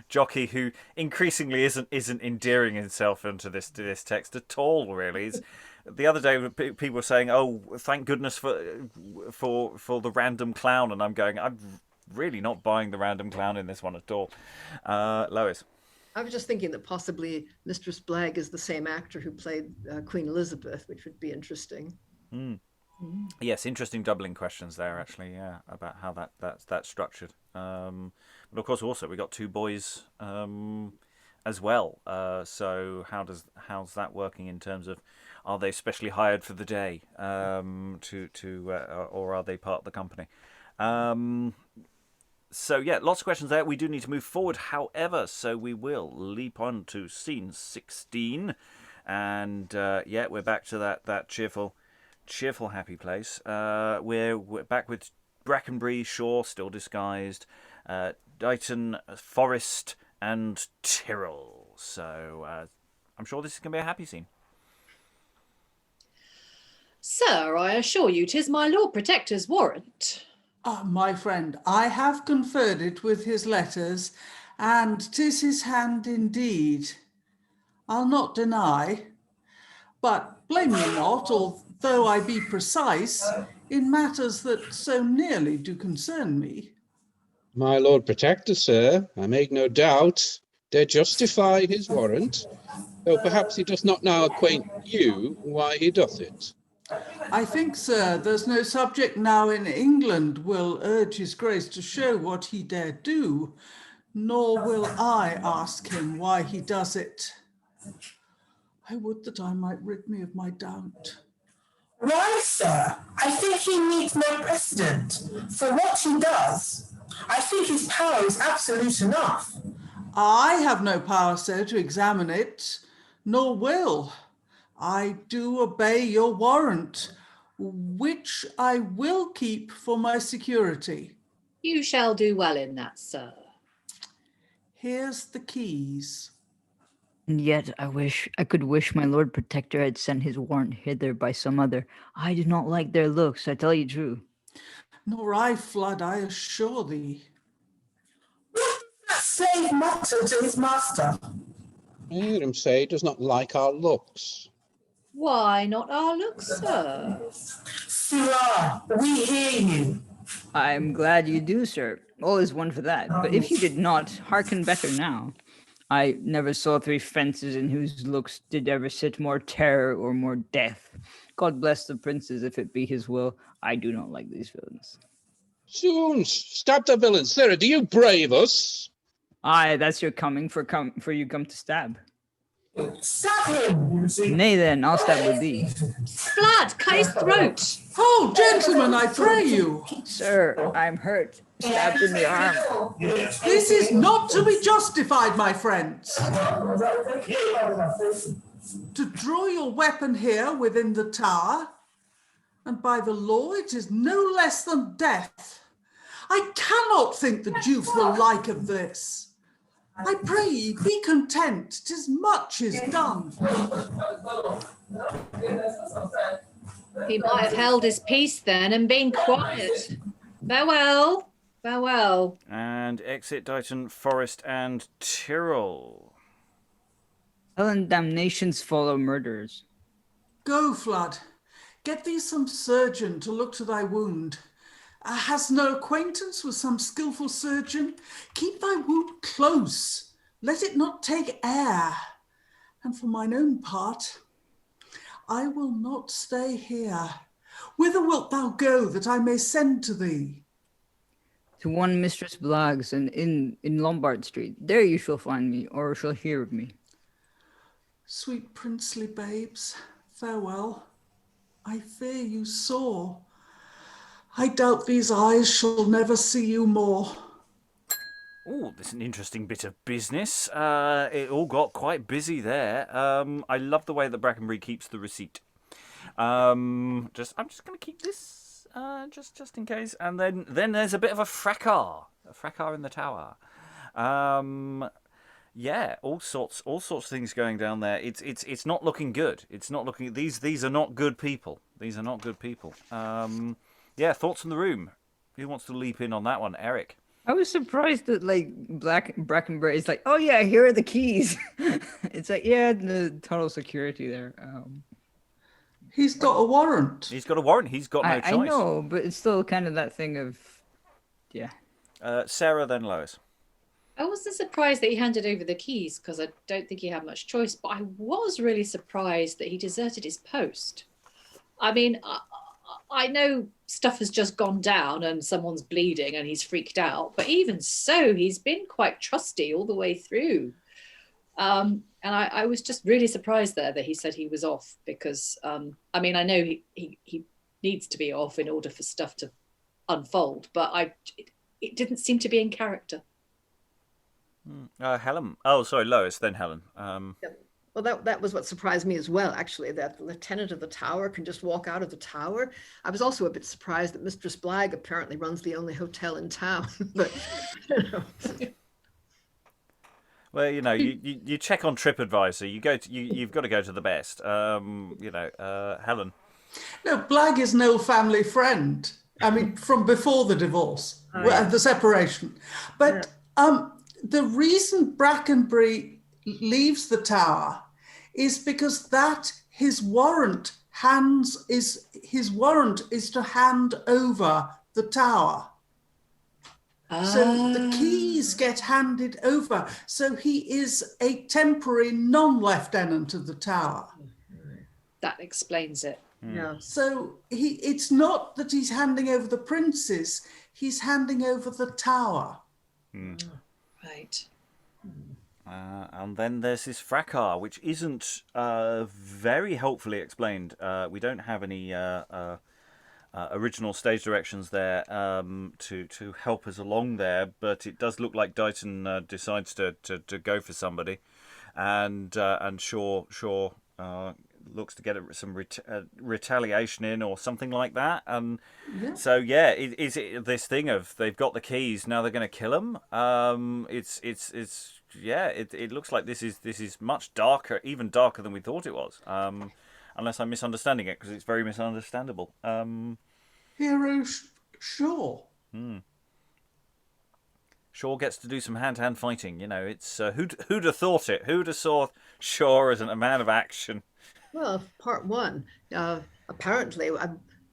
Jockie, who increasingly isn't endearing himself into this text at all, really. The other day, people were saying, "Oh, thank goodness for the random clown," and I'm going, I'm really not buying the random clown in this one at all. Lois. I was just thinking that possibly Mistress Blague is the same actor who played Queen Elizabeth, which would be interesting. Yes, interesting doubling questions there, actually, yeah, about how that's structured. But of course, also we got two boys as well. So how's that working in terms of, are they specially hired for the day or are they part of the company? So yeah, lots of questions there. We do need to move forward, however, so we will leap on to scene 16, and we're back to that cheerful, happy place. We're back with Brackenbury, Shaw, still disguised, Dighton, Forrest, and Tyrrell. So I'm sure this is going to be a happy scene. Sir, I assure you 'tis my Lord Protector's warrant. My friend, I have conferred it with his letters, and 'tis his hand indeed. I'll not deny, but blame me not, although I be precise, in matters that so nearly do concern me. My Lord Protector, sir, I make no doubt, dare justify his warrant, though perhaps he does not now acquaint you why he doth it. I think, sir, there's no subject now in England will urge his grace to show what he dare do, nor will I ask him why he does it. I would that I might rid me of my doubt. Why, sir? I think he needs no precedent for what he does. I think his power is absolute enough. I have no power, sir, to examine it, nor will. I do obey your warrant, which I will keep for my security. You shall do well in that, sir. Here's the keys. And yet I could wish my Lord Protector had sent his warrant hither by some other. I do not like their looks, I tell you true. Nor I, Flood, I assure thee. What does that slave mutter to his master? I hear him say he does not like our looks. Why not our looks, sir? Sirrah, we hear you. I'm glad you do, sir. All is one for that. But if you did not, hearken better now. I never saw three fences in whose looks did ever sit more terror or more death. God bless the princes, if it be his will. I do not like these villains. Soon, stab the villains. Sarah, do you brave us? Aye, that's your coming, for you come to stab. Stab him! Nay then, I'll stab with thee. Blood, cut his throat. Oh, gentlemen, I pray you. Sir, I'm hurt. Stabbed in the arm. This is not to be justified, my friends. To draw your weapon here within the tower, and by the law it is no less than death. I cannot think the Duke will like of this. I pray ye, be content, 'tis much is done. He might have held his peace then and been quiet. Farewell. Farewell. And exit Dighton, Forrest, and Tyrrell. Helen, damnations follow murderers. Go, Flood. Get thee some surgeon to look to thy wound. Hast no acquaintance with some skilful surgeon? Keep thy wound close. Let it not take air. And for mine own part, I will not stay here. Whither wilt thou go that I may send to thee? To one Mistress Blague's and in Lombard Street. There you shall find me, or shall hear of me. Sweet princely babes, farewell. I fear you sore. I doubt these eyes shall never see you more. Oh, there's an interesting bit of business. It all got quite busy there. I love the way that Brackenbury keeps the receipt. I'm just going to keep this just in case. And then there's a bit of a fracas in the tower. Yeah, all sorts of things going down there. It's not looking good. It's not looking. These are not good people. These are not good people. Yeah, thoughts from the room. Who wants to leap in on that one, Eric? I was surprised that Brackenbury is like, oh yeah, here are the keys. It's like, yeah, the total security there. He's got a warrant. He's got a warrant. He's got no choice. I know, but it's still kind of that thing of, yeah. Sarah, then Lois. I wasn't surprised that he handed over the keys because I don't think he had much choice, but I was really surprised that he deserted his post. I mean, I know stuff has just gone down and someone's bleeding and he's freaked out, but even so, he's been quite trusty all the way through. And I was just really surprised there that he said he was off because, I mean, I know he needs to be off in order for stuff to unfold, but it didn't seem to be in character. Helen. Oh, sorry, Lois, then Helen. Well, that was what surprised me as well, actually, that the lieutenant of the tower can just walk out of the tower. I was also a bit surprised that Mistress Blague apparently runs the only hotel in town. But, you know. Well, you know, you check on TripAdvisor. You've got to go to the best. Helen. No, Blague is an old family friend. I mean, from before the divorce, the separation. But the reason Brackenbury leaves the tower is because his warrant is to hand over the tower. So the keys get handed over. So he is a temporary non-lieutenant of the tower. That explains it. Yeah. So it's not that he's handing over the princes, he's handing over the tower. Right. And then there's this fracas, which isn't very helpfully explained. We don't have any original stage directions there to help us along there, but it does look like Dighton decides to go for somebody, and Shaw looks to get some retaliation in or something like that. And so is it this thing of they've got the keys, now they're going to kill him? It looks like this is much darker, even darker than we thought it was. Unless I'm misunderstanding it, because it's very misunderstandable. Hero Shaw. Shaw gets to do some hand-to-hand fighting. You know, it's who'd have thought it? Who'd have saw Shaw as a man of action? Well, part one, apparently,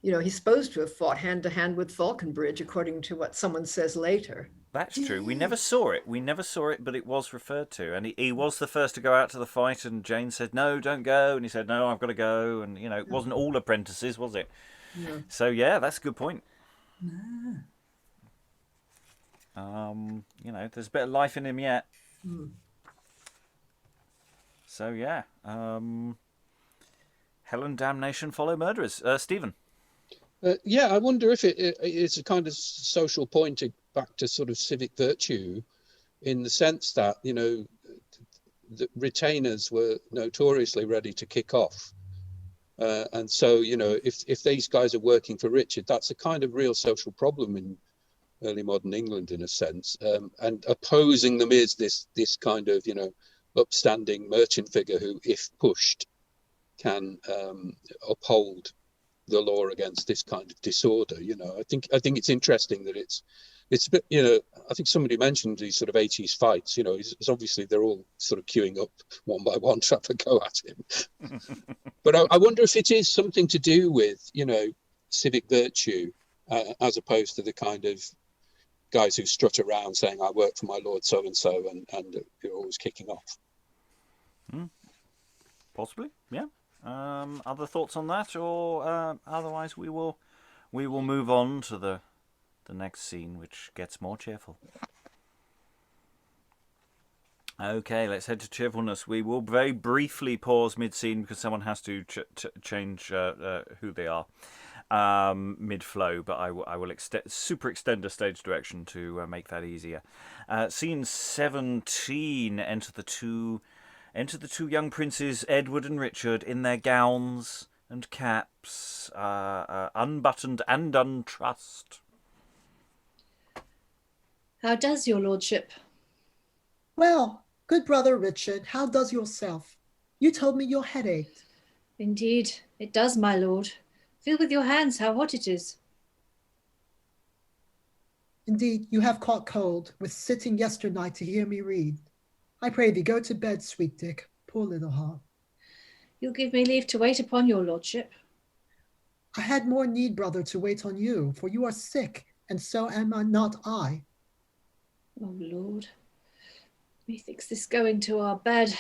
he's supposed to have fought hand-to-hand with Falconbridge, according to what someone says later. That's true. We never saw it. But it was referred to. And he was the first to go out to the fight, and Jane said, no, don't go. And he said, no, I've got to go. And, it wasn't all apprentices, was it? No. So, yeah, that's a good point. No. There's a bit of life in him yet. So, yeah. Helen, damnation, follow murderers. Stephen. I wonder if it's a kind of social point back to sort of civic virtue, in the sense that, the retainers were notoriously ready to kick off. And so, if these guys are working for Richard, that's a kind of real social problem in early modern England, in a sense. And opposing them is this kind of, upstanding merchant figure who, if pushed, can uphold the law against this kind of disorder. I think it's interesting that it's it's a bit, I think somebody mentioned these sort of 80s fights, it's obviously they're all sort of queuing up one by one to have a go at him. But I wonder if it is something to do with, civic virtue, as opposed to the kind of guys who strut around saying, I work for my lord so-and-so, and you're always kicking off. Possibly, yeah. Other thoughts on that, or otherwise we will move on to the next scene, which gets more cheerful. Okay, let's head to cheerfulness. We will very briefly pause mid-scene because someone has to change who they are mid-flow, but I will extend a stage direction to make that easier. Scene 17, enter the two young princes, Edward and Richard, in their gowns and caps, unbuttoned and untrussed. How does your lordship? Well, good brother Richard, how does yourself? You told me your head ached. Indeed, it does, my lord. Feel with your hands how hot it is. Indeed, you have caught cold with sitting yesternight to hear me read. I pray thee, go to bed, sweet Dick, poor little heart. You'll give me leave to wait upon your lordship. I had more need, brother, to wait on you, for you are sick, and so am not I. Oh, Lord, methinks this going to our bed,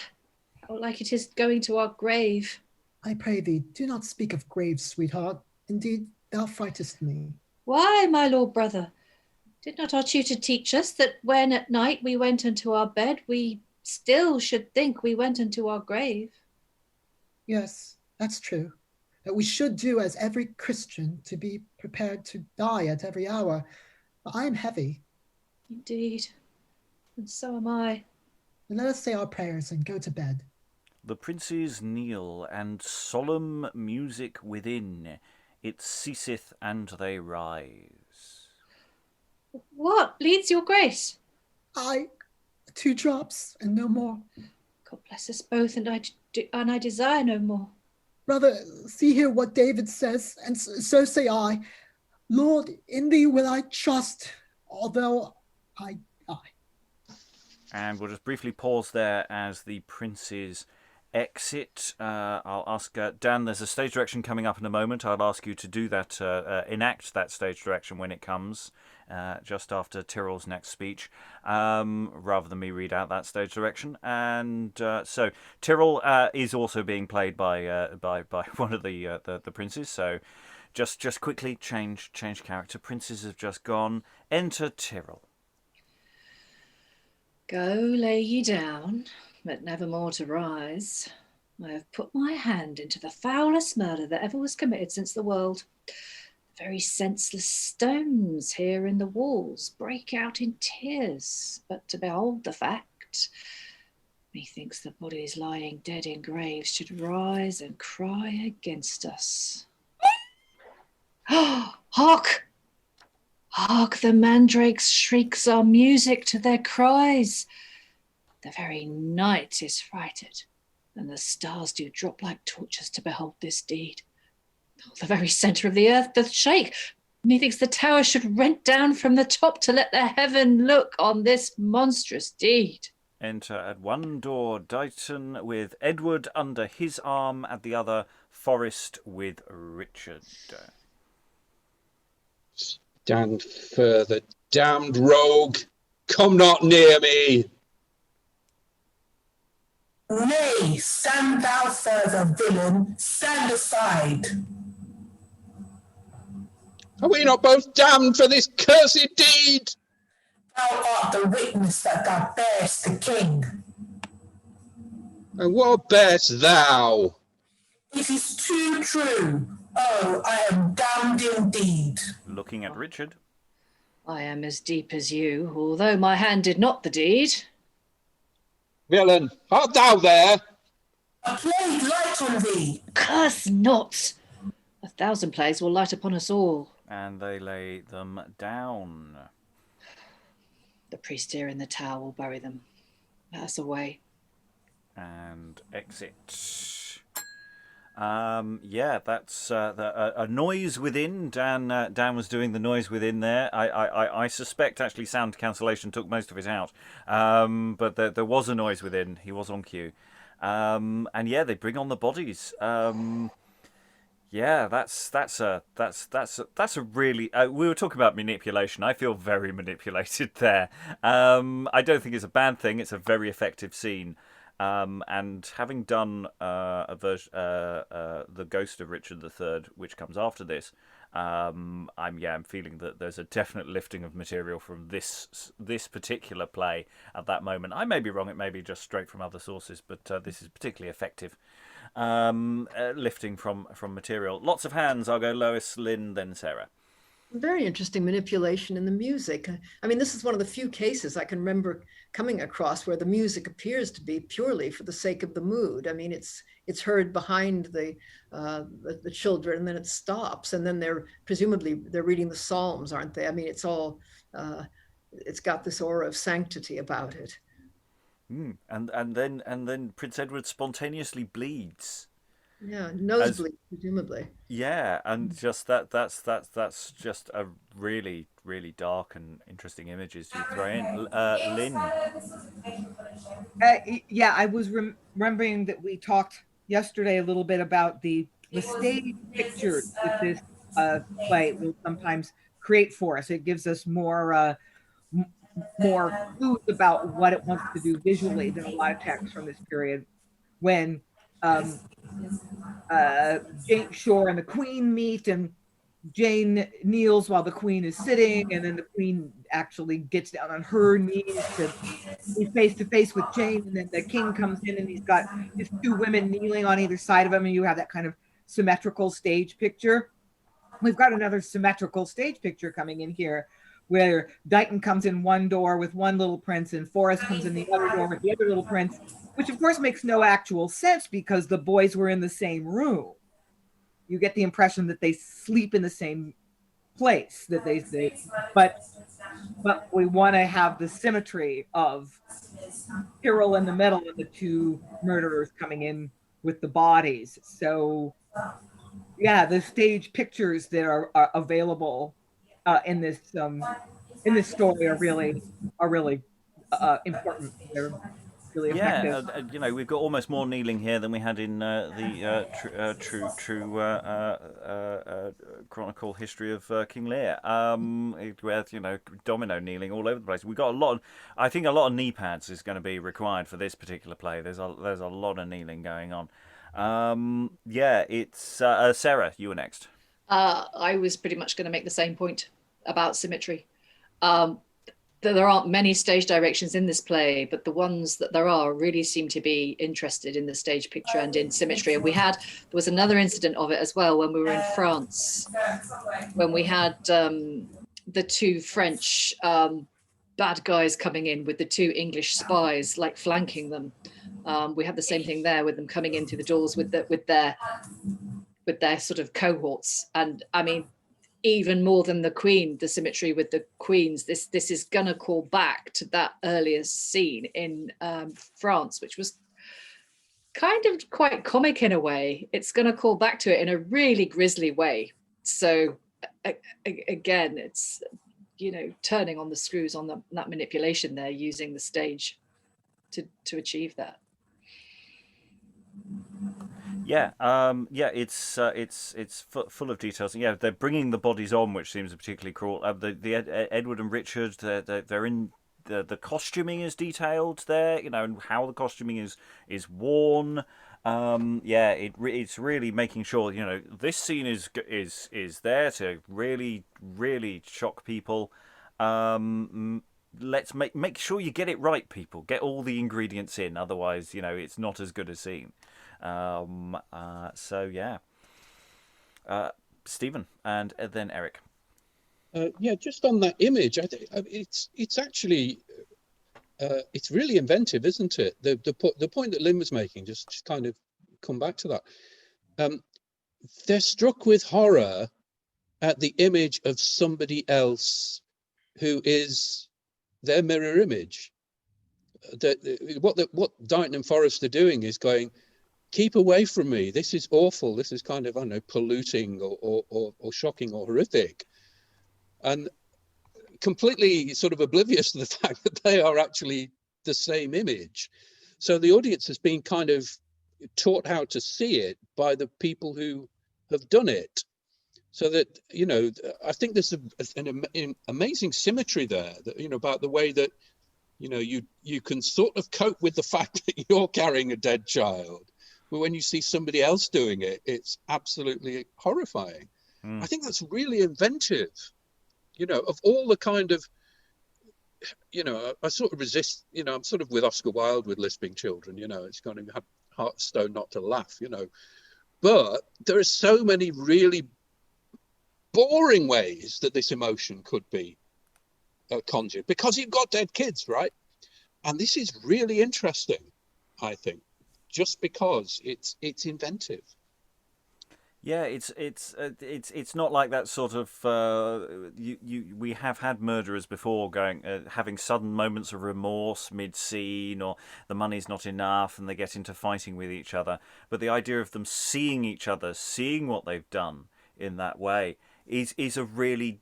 how like it is going to our grave. I pray thee, do not speak of graves, sweetheart. Indeed, thou frightest me. Why, my lord brother? Did not our tutor teach us that when at night we went into our bed, we still should think we went into our grave? Yes, that's true. That we should do as every Christian to be prepared to die at every hour. But I am heavy. Indeed, and so am I. And let us say our prayers and go to bed. The princes kneel, and solemn music within. It ceaseth, and they rise. What leads your grace? 2 drops and no more. God bless us both, and I desire no more. Brother, see here what David says, and so say I. Lord, in thee will I trust, although I die. And we'll just briefly pause there as the princes exit. I'll ask Dan, there's a stage direction coming up in a moment. I'll ask you to do that, enact that stage direction when it comes, just after Tyrrell's next speech, rather than me read out that stage direction. And so Tyrrell is also being played by one of the princes. So just quickly change character. Princes have just gone. Enter Tyrrell. Go lay ye down, but never more to rise. I have put my hand into the foulest murder that ever was committed since the world. The very senseless stones here in the walls break out in tears, but to behold the fact, methinks the bodies lying dead in graves should rise and cry against us. Hark! Hark, the mandrakes' shrieks are music to their cries. The very night is frighted, and the stars do drop like torches to behold this deed. The very centre of the earth doth shake. Methinks the tower should rent down from the top to let the heaven look on this monstrous deed. Enter at one door Dighton with Edward under his arm, at the other Forrest with Richard. Stand further, damned rogue! Come not near me! Nay, stand thou further, villain, stand aside. Are we not both damned for this cursed deed? Thou art the witness that thou bearest the king. And what bearest thou? It is too true. Oh, I am damned indeed. Looking at Richard. I am as deep as you, although my hand did not the deed. Villain, art thou there? A plague light on thee. Curse not! 1,000 plagues will light upon us all. And they lay them down. The priest here in the tower will bury them. Let us away. And exit. Yeah, that's a noise within. Dan was doing the noise within there. I suspect actually sound cancellation took most of it out. But there was a noise within. He was on cue. And yeah, they bring on the bodies. Yeah, that's a really. We were talking about manipulation. I feel very manipulated there. I don't think it's a bad thing. It's a very effective scene. And having done the Ghost of Richard III, which comes after this, I'm feeling that there's a definite lifting of material from this particular play at that moment. I may be wrong; it may be just straight from other sources, but this is particularly effective. Lifting from material. Lots of hands. I'll go Lois, Lynn, then Sarah. Very interesting manipulation in the music. I mean, this is one of the few cases I can remember coming across where the music appears to be purely for the sake of the mood. I mean, it's heard behind the children, and then it stops, and then they're reading the Psalms, aren't they? I mean, it's all it's got this aura of sanctity about it. And then Prince Edward spontaneously bleeds. Yeah, nosebleed, presumably. Yeah, and just that's just a really, really dark and interesting images you throw in. Lynn. Yeah, I was remembering that we talked yesterday a little bit about the stage pictures that this play will sometimes create for us. It gives us more clues about what it wants to do visually than a lot of text from this period. When Jane Shore and the Queen meet, and Jane kneels while the Queen is sitting, and then the Queen actually gets down on her knees to be face to face with Jane, and then the King comes in and he's got his two women kneeling on either side of him, and you have that kind of symmetrical stage picture. We've got another symmetrical stage picture coming in here, where Dighton comes in one door with one little prince and Forrest comes in the other door with the other little prince, which of course makes no actual sense because the boys were in the same room. You get the impression that they sleep in the same place, but we want to have the symmetry of Tyrrell in the middle and the two murderers coming in with the bodies. So yeah, the stage pictures that are available in this story are really important. They're really effective. Yeah, we've got almost more kneeling here than we had in the true chronicle history of King Lear, where domino kneeling all over the place. We got I think a lot of knee pads is going to be required for this particular play. There's a lot of kneeling going on. It's Sarah, you were next. I was pretty much going to make the same point about symmetry. There aren't many stage directions in this play, but the ones that there are really seem to be interested in the stage picture and in symmetry. And there was another incident of it as well when we were in France, when we had the two French bad guys coming in with the two English spies, like flanking them. We had the same thing there with them coming in through the doors with their sort of cohorts. And I mean, even more than the Queen, the symmetry with the queens, this is gonna call back to that earlier scene in France, which was kind of quite comic in a way. It's gonna call back to it in a really grisly way. So again, it's turning on the screws on that manipulation there, using the stage to achieve that. It's full of details. Yeah, they're bringing the bodies on, which seems particularly cruel. The Edward and Richard, they're in the costuming is detailed there. And how the costuming is worn. It's really making sure this scene is there to really, really shock people. Let's make sure you get it right, people. Get all the ingredients in, otherwise it's not as good a scene. Stephen and then Eric. Just on that image, I think it's actually it's really inventive, isn't it? The point that Lynn was making, just kind of come back to that. They're struck with horror at the image of somebody else who is their mirror image. What Dighton and Forrest are doing is going, keep away from me. This is awful. This is kind of, I don't know, polluting or shocking or horrific. And completely sort of oblivious to the fact that they are actually the same image. So the audience has been kind of taught how to see it by the people who have done it. So that, you know, I think there's an amazing symmetry there, that, you know, about the way that, you know, you can sort of cope with the fact that you're carrying a dead child, but when you see somebody else doing it, it's absolutely horrifying. I think that's really inventive, you know, of all the kind of, you know, I sort of resist, you know, I'm sort of with Oscar Wilde with lisping children, you know, it's kind of heart of stone not to laugh, you know, but there are so many really boring ways that this emotion could be conjured, because you've got dead kids, right? And this is really interesting, I think, just because it's inventive. Yeah, it's not like that sort of we have had murderers before having sudden moments of remorse mid-scene, or the money's not enough and they get into fighting with each other. But the idea of them seeing each other, seeing what they've done in that way, is a really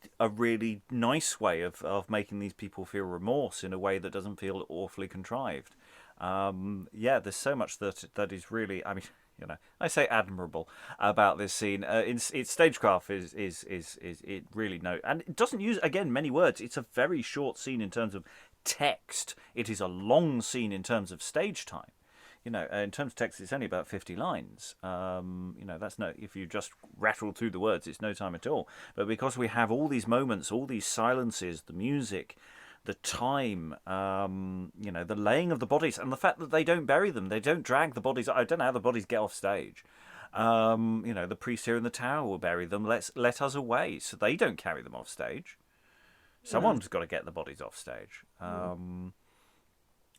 nice way of making these people feel remorse in a way that doesn't feel awfully contrived. Yeah, there's so much that is really, I mean, you know, I say admirable about this scene. Its stagecraft is it really and it doesn't use, again, many words. It's a very short scene in terms of text. It is a long scene in terms of stage time. You know, in terms of text, it's only about 50 lines. You know, that's if you just rattle through the words, it's no time at all. But because we have all these moments, all these silences, the music, the time, you know, the laying of the bodies, and the fact that they don't bury them, they don't drag the bodies. I don't know how the bodies get off stage. You know, the priest here in the tower will bury them. Let us away, so they don't carry them off stage. Someone's got to get the bodies off stage.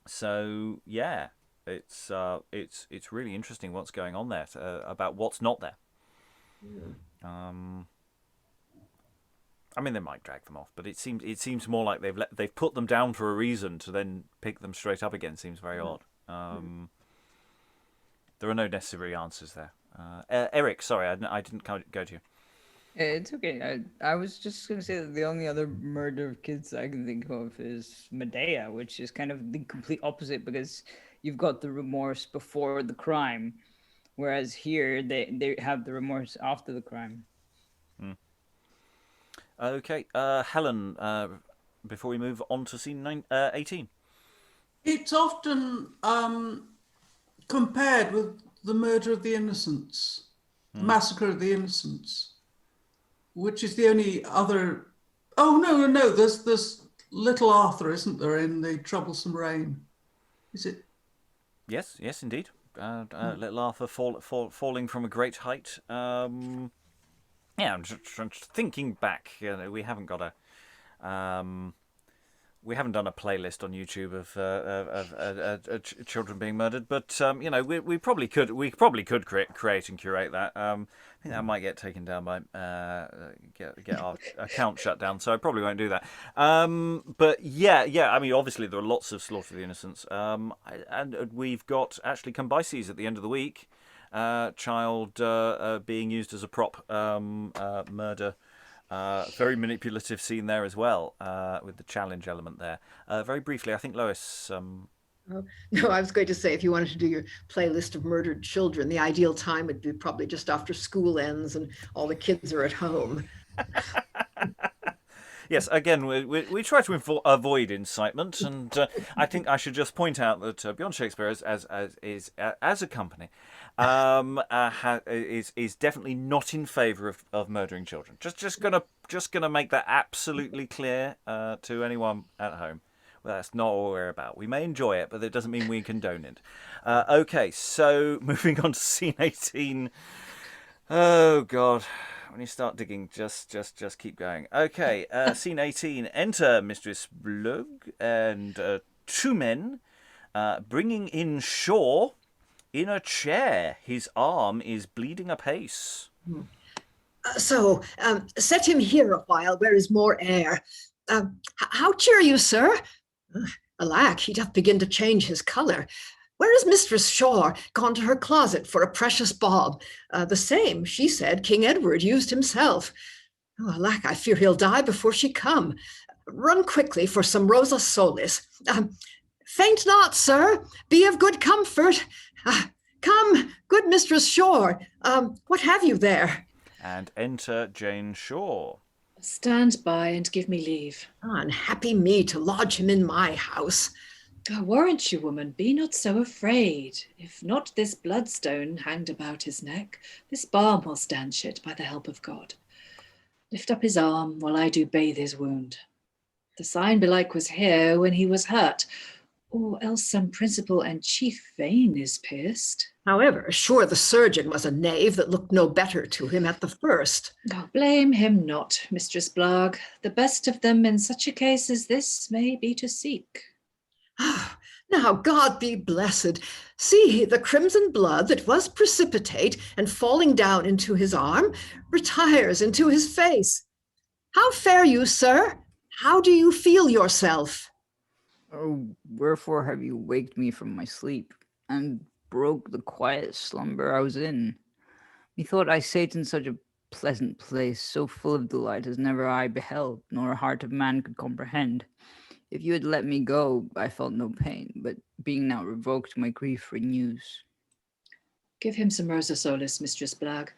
So yeah. It's really interesting what's going on there, about what's not there. I mean, they might drag them off, but it seems more like they've put them down for a reason to then pick them straight up again. Seems very odd. There are no necessary answers there. Eric, sorry, I didn't go to you. It's okay. I was just going to say that the only other murder of kids I can think of is Medea, which is kind of the complete opposite, because you've got the remorse before the crime, whereas here they have the remorse after the crime. Okay, Helen, before we move on to scene 18. It's often compared with the murder of the innocents, the massacre of the innocents, which is the only other. Oh no! There's little Arthur, isn't there, in The Troublesome Reign? Is it? Yes, indeed. Little Arthur falling from a great height. Yeah, I'm just thinking back. You know, we haven't got we haven't done a playlist on YouTube of children being murdered, but you know, we probably could create and curate that. I think that might get taken down by get our account shut down, so I probably won't do that. But yeah. I mean, obviously there are lots of Slaughter of the Innocents, and we've got actually Cambyses at the end of the week. Child being used as a prop, murder. Very manipulative scene there as well, with the challenge element there. Very briefly, I think Lois. No, I was going to say, if you wanted to do your playlist of murdered children, the ideal time would be probably just after school ends and all the kids are at home. Yes, again, we try to avoid incitement, and I think I should just point out that Beyond Shakespeare, as a company, is definitely not in favour of murdering children. Just gonna make that absolutely clear to anyone at home. Well, that's not what we're about. We may enjoy it, but that doesn't mean we condone it. Okay, so moving on to scene 18. Oh God. When you start digging, just keep going. Okay, scene 18. Enter Mistress Blague and two men bringing in Shaw in a chair. His arm is bleeding apace. So, set him here a while, where is more air. How cheer you, sir? Alack, he doth begin to change his colour. Where is Mistress Shaw? Gone to her closet for a precious bulb. The same, she said, King Edward used himself. Oh, alack, I fear he'll die before she come. Run quickly for some Rosa Solis. Faint not, sir. Be of good comfort. Come, good Mistress Shaw. What have you there? And enter Jane Shaw. Stand by and give me leave. Unhappy me to lodge him in my house. I warrant you, woman, be not so afraid. If not this bloodstone hanged about his neck, this balm will stand shit by the help of God. Lift up his arm while I do bathe his wound. The sign belike was here when he was hurt, or else some principal and chief vein is pierced. However, sure the surgeon was a knave that looked no better to him at the first. Oh, blame him not, Mistress Blague. The best of them in such a case as this may be to seek. Now God be blessed. See, the crimson blood that was precipitate and falling down into his arm retires into his face. How fare you, sir? How do you feel yourself? Oh, wherefore have you waked me from my sleep, and broke the quiet slumber I was in? Methought I sate in such a pleasant place, so full of delight as never eye beheld, nor heart of man could comprehend. If you had let me go, I felt no pain, but being now revoked, my grief renews. Give him some Rosa Solis, Mistress Blague,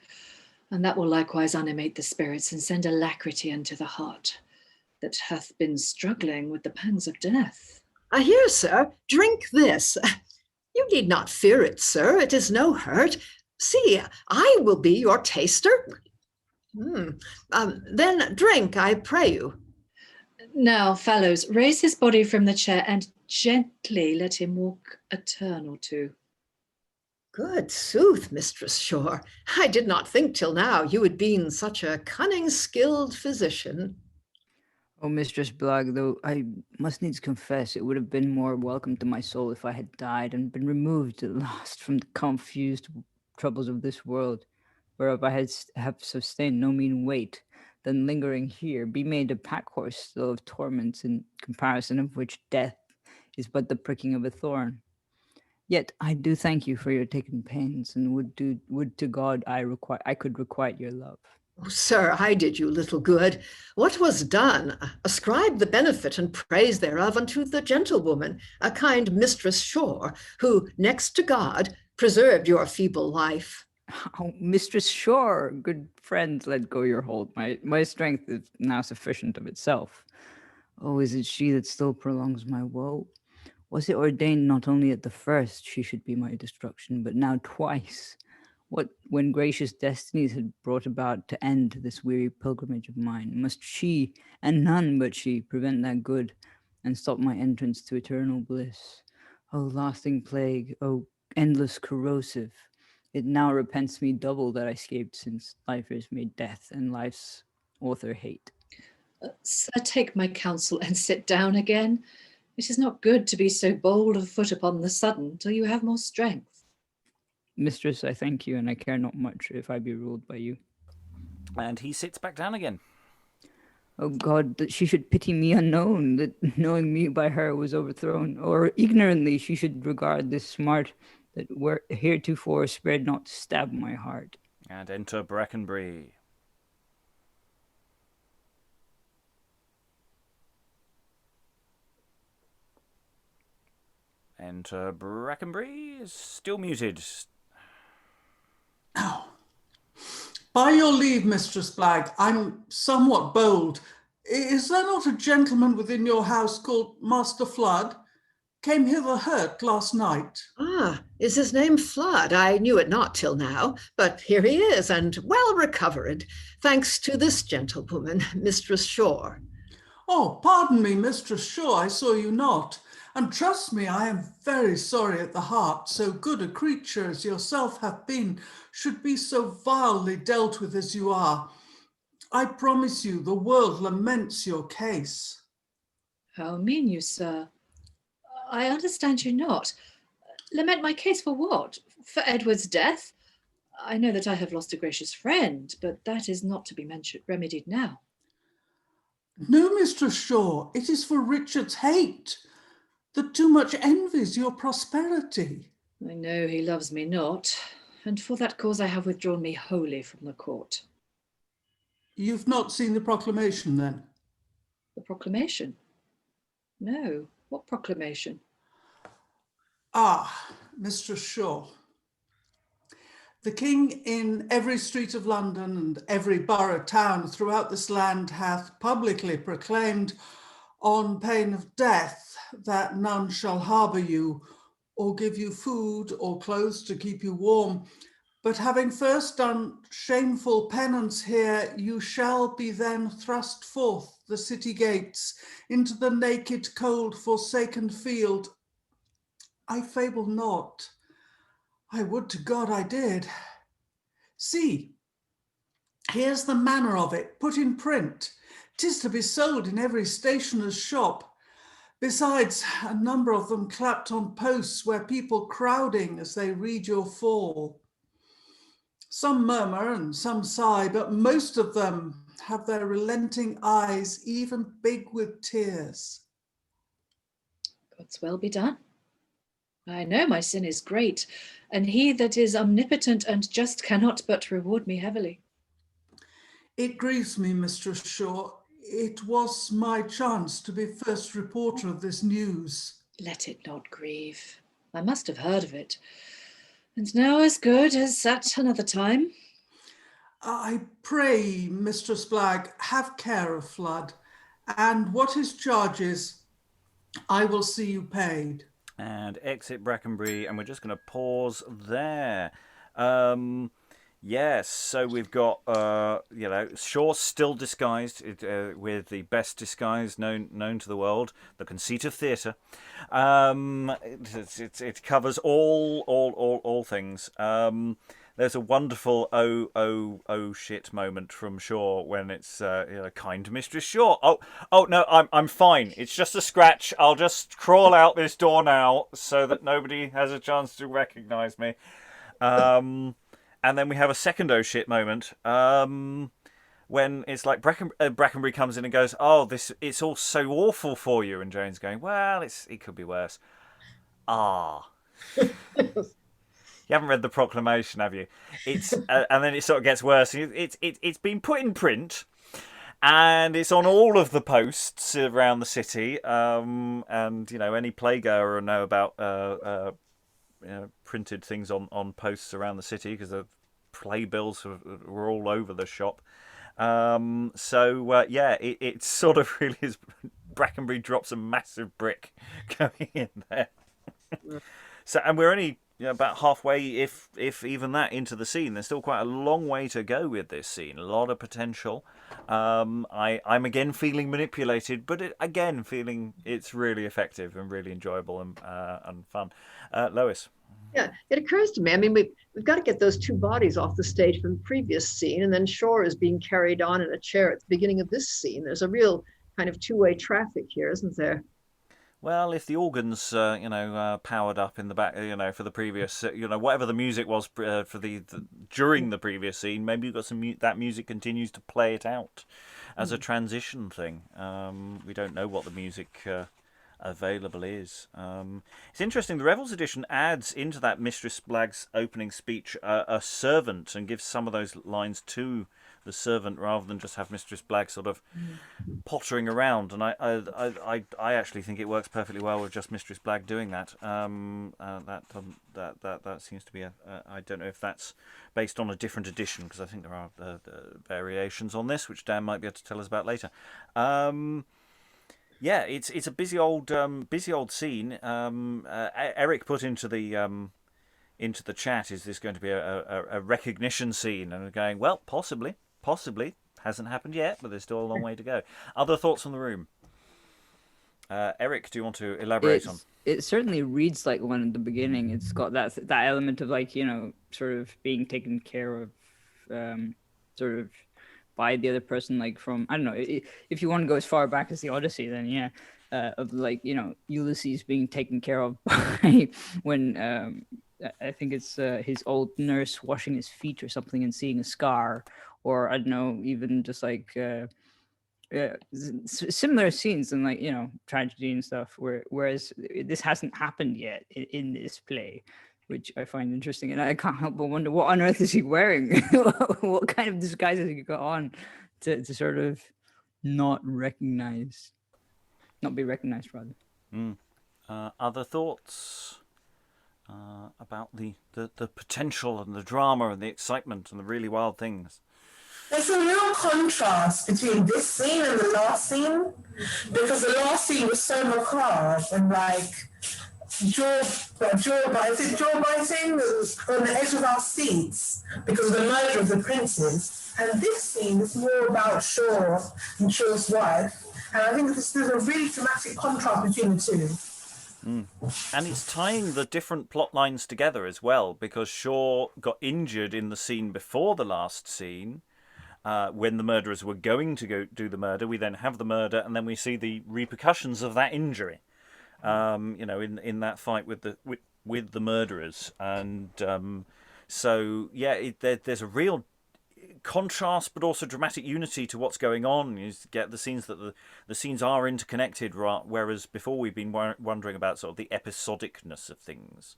and that will likewise animate the spirits and send alacrity unto the heart that hath been struggling with the pangs of death. Here, sir, drink this. You need not fear it, sir. It is no hurt. See, I will be your taster. Then drink, I pray you. Now, fellows, raise his body from the chair and gently let him walk a turn or two. Good sooth, Mistress Shaw. I did not think till now you had been such a cunning, skilled physician. Oh, Mistress Blague, though I must needs confess it would have been more welcome to my soul if I had died and been removed at last from the confused troubles of this world, whereof I have sustained no mean weight, than lingering here, be made a pack horse still of torments, in comparison of which death is but the pricking of a thorn. Yet I do thank you for your taken pains, and would to God I could requite your love. Oh, sir, I did you little good. What was done? Ascribe the benefit and praise thereof unto the gentlewoman, a kind Mistress Shaw, who, next to God, preserved your feeble life. Oh, Mistress Shaw, good friends, let go your hold. My strength is now sufficient of itself. Oh, is it she that still prolongs my woe? Was it ordained not only at the first she should be my destruction, but now twice? What, when gracious destinies had brought about to end this weary pilgrimage of mine, must she, and none but she, prevent that good, and stop my entrance to eternal bliss? Oh, lasting plague, oh, endless corrosive, it now repents me double that I escaped, since life is made death, and life's author hate. Sir, take my counsel and sit down again. It is not good to be so bold of foot upon the sudden till you have more strength. Mistress, I thank you, and I care not much if I be ruled by you. And he sits back down again. Oh God, that she should pity me unknown, that knowing me by her was overthrown, or ignorantly she should regard this smart that were heretofore spared not to stab my heart. And enter Brackenbury. Enter Brackenbury, still muted. Oh. By your leave, Mistress Blague, I'm somewhat bold. Is there not a gentleman within your house called Master Flood? Came hither hurt last night. Is his name Flood? I knew it not till now, but here he is, and well recovered, thanks to this gentlewoman, Mistress Shaw. Oh, pardon me, Mistress Shaw, I saw you not. And trust me, I am very sorry at the heart, so good a creature as yourself hath been, should be so vilely dealt with as you are. I promise you, the world laments your case. How mean you, sir? I understand you not. Lament my case for what? For Edward's death? I know that I have lost a gracious friend, but that is not to be remedied now. No, Mistress Shaw, it is for Richard's hate. that too much envies your prosperity. I know he loves me not, and for that cause I have withdrawn me wholly from the court. You've not seen the proclamation, then? The proclamation? No. What proclamation? Ah, Mistress Shaw. The king in every street of London and every borough town throughout this land hath publicly proclaimed, on pain of death, that none shall harbour you or give you food or clothes to keep you warm. But having first done shameful penance here, you shall be then thrust forth the city gates into the naked, cold, forsaken field. I fable not. I would to God I did. See, here's the manner of it, put in print. 'Tis to be sold in every stationer's shop. Besides, a number of them clapped on posts where people crowding as they read your fall. Some murmur and some sigh, but most of them have their relenting eyes even big with tears. God's will be done. I know my sin is great, and he that is omnipotent and just cannot but reward me heavily. It grieves me, Mistress Shaw. It was my chance to be first reporter of this news. Let it not grieve. I must have heard of it, and now as good as at another time. I pray, Mistress Blague, have care of Flood, and what his charge is, I will see you paid. And exit Brackenbury, and we're just going to pause there. Yes, so we've got, Shaw still disguised with the best disguise known to the world, the conceit of theatre. It covers all things. There's a wonderful oh shit moment from Shaw when it's kind Mistress Shaw. Oh no, I'm fine. It's just a scratch. I'll just crawl out this door now so that nobody has a chance to recognise me. And then we have a second oh shit moment when it's like Brackenbury comes in and goes, "Oh, it's all so awful for you," and Jane's going, "Well, it could be worse." You haven't read the Proclamation, have you? It's and then it sort of gets worse. It's been put in print, and it's on all of the posts around the city. And any playgoer will know about printed things on posts around the city because the playbills were all over the shop. It sort of really is. Brackenbury drops a massive brick going in there. And we're only about halfway, if even that, into the scene. There's still quite a long way to go with this scene. A lot of potential. I'm again feeling manipulated, but feeling it's really effective and really enjoyable and fun. Lois. Yeah, it occurs to me. I mean, we've got to get those two bodies off the stage from the previous scene, and then Shore is being carried on in a chair at the beginning of this scene. There's a real kind of two-way traffic here, isn't there? Well, if the organs, powered up in the back, for the previous, whatever the music was for during the previous scene, maybe you've got that music continues to play it out as a transition thing. We don't know what the music available is. It's interesting. The Revels edition adds into that Mistress Blagge's opening speech a servant and gives some of those lines to the servant rather than just have Mistress Blague sort of pottering around. And I actually think it works perfectly well with just Mistress Blague doing that. That seems to be I don't know if that's based on a different edition because I think there are variations on this, which Dan might be able to tell us about later. Yeah, it's a busy old scene. Eric put into the chat, is this going to be a recognition scene? And we're going, well, possibly. Hasn't happened yet, but there's still a long way to go. Other thoughts from the room? Eric, do you want to elaborate on? It certainly reads like one at the beginning. It's got that element of sort of being taken care of, sort of by the other person, like from, I don't know, if you want to go as far back as the Odyssey, then yeah, of Ulysses being taken care of by when I think it's his old nurse washing his feet or something and seeing a scar, or I don't know, even just similar scenes and, like, you know, tragedy and stuff, whereas this hasn't happened yet in this play, which I find interesting. And I can't help but wonder, what on earth is he wearing? What kind of disguise has he got on to sort of not be recognized, rather. Other thoughts about the potential and the drama and the excitement and the really wild things? There's a real contrast between this scene and the last scene, because the last scene was so macabre and like jaw-biting on the edge of our seats because of the murder of the princes. And this scene is more about Shaw and Shaw's wife. And I think there's a really dramatic contrast between the two. And it's tying the different plot lines together as well, because Shaw got injured in the scene before the last scene, when the murderers were going to go do the murder. We then have the murder, and then we see the repercussions of that injury. You know, in that fight with the murderers, and so yeah, there's a real contrast, but also dramatic unity to what's going on. You get the scenes that the scenes are interconnected, whereas before we've been wondering about sort of the episodicness of things.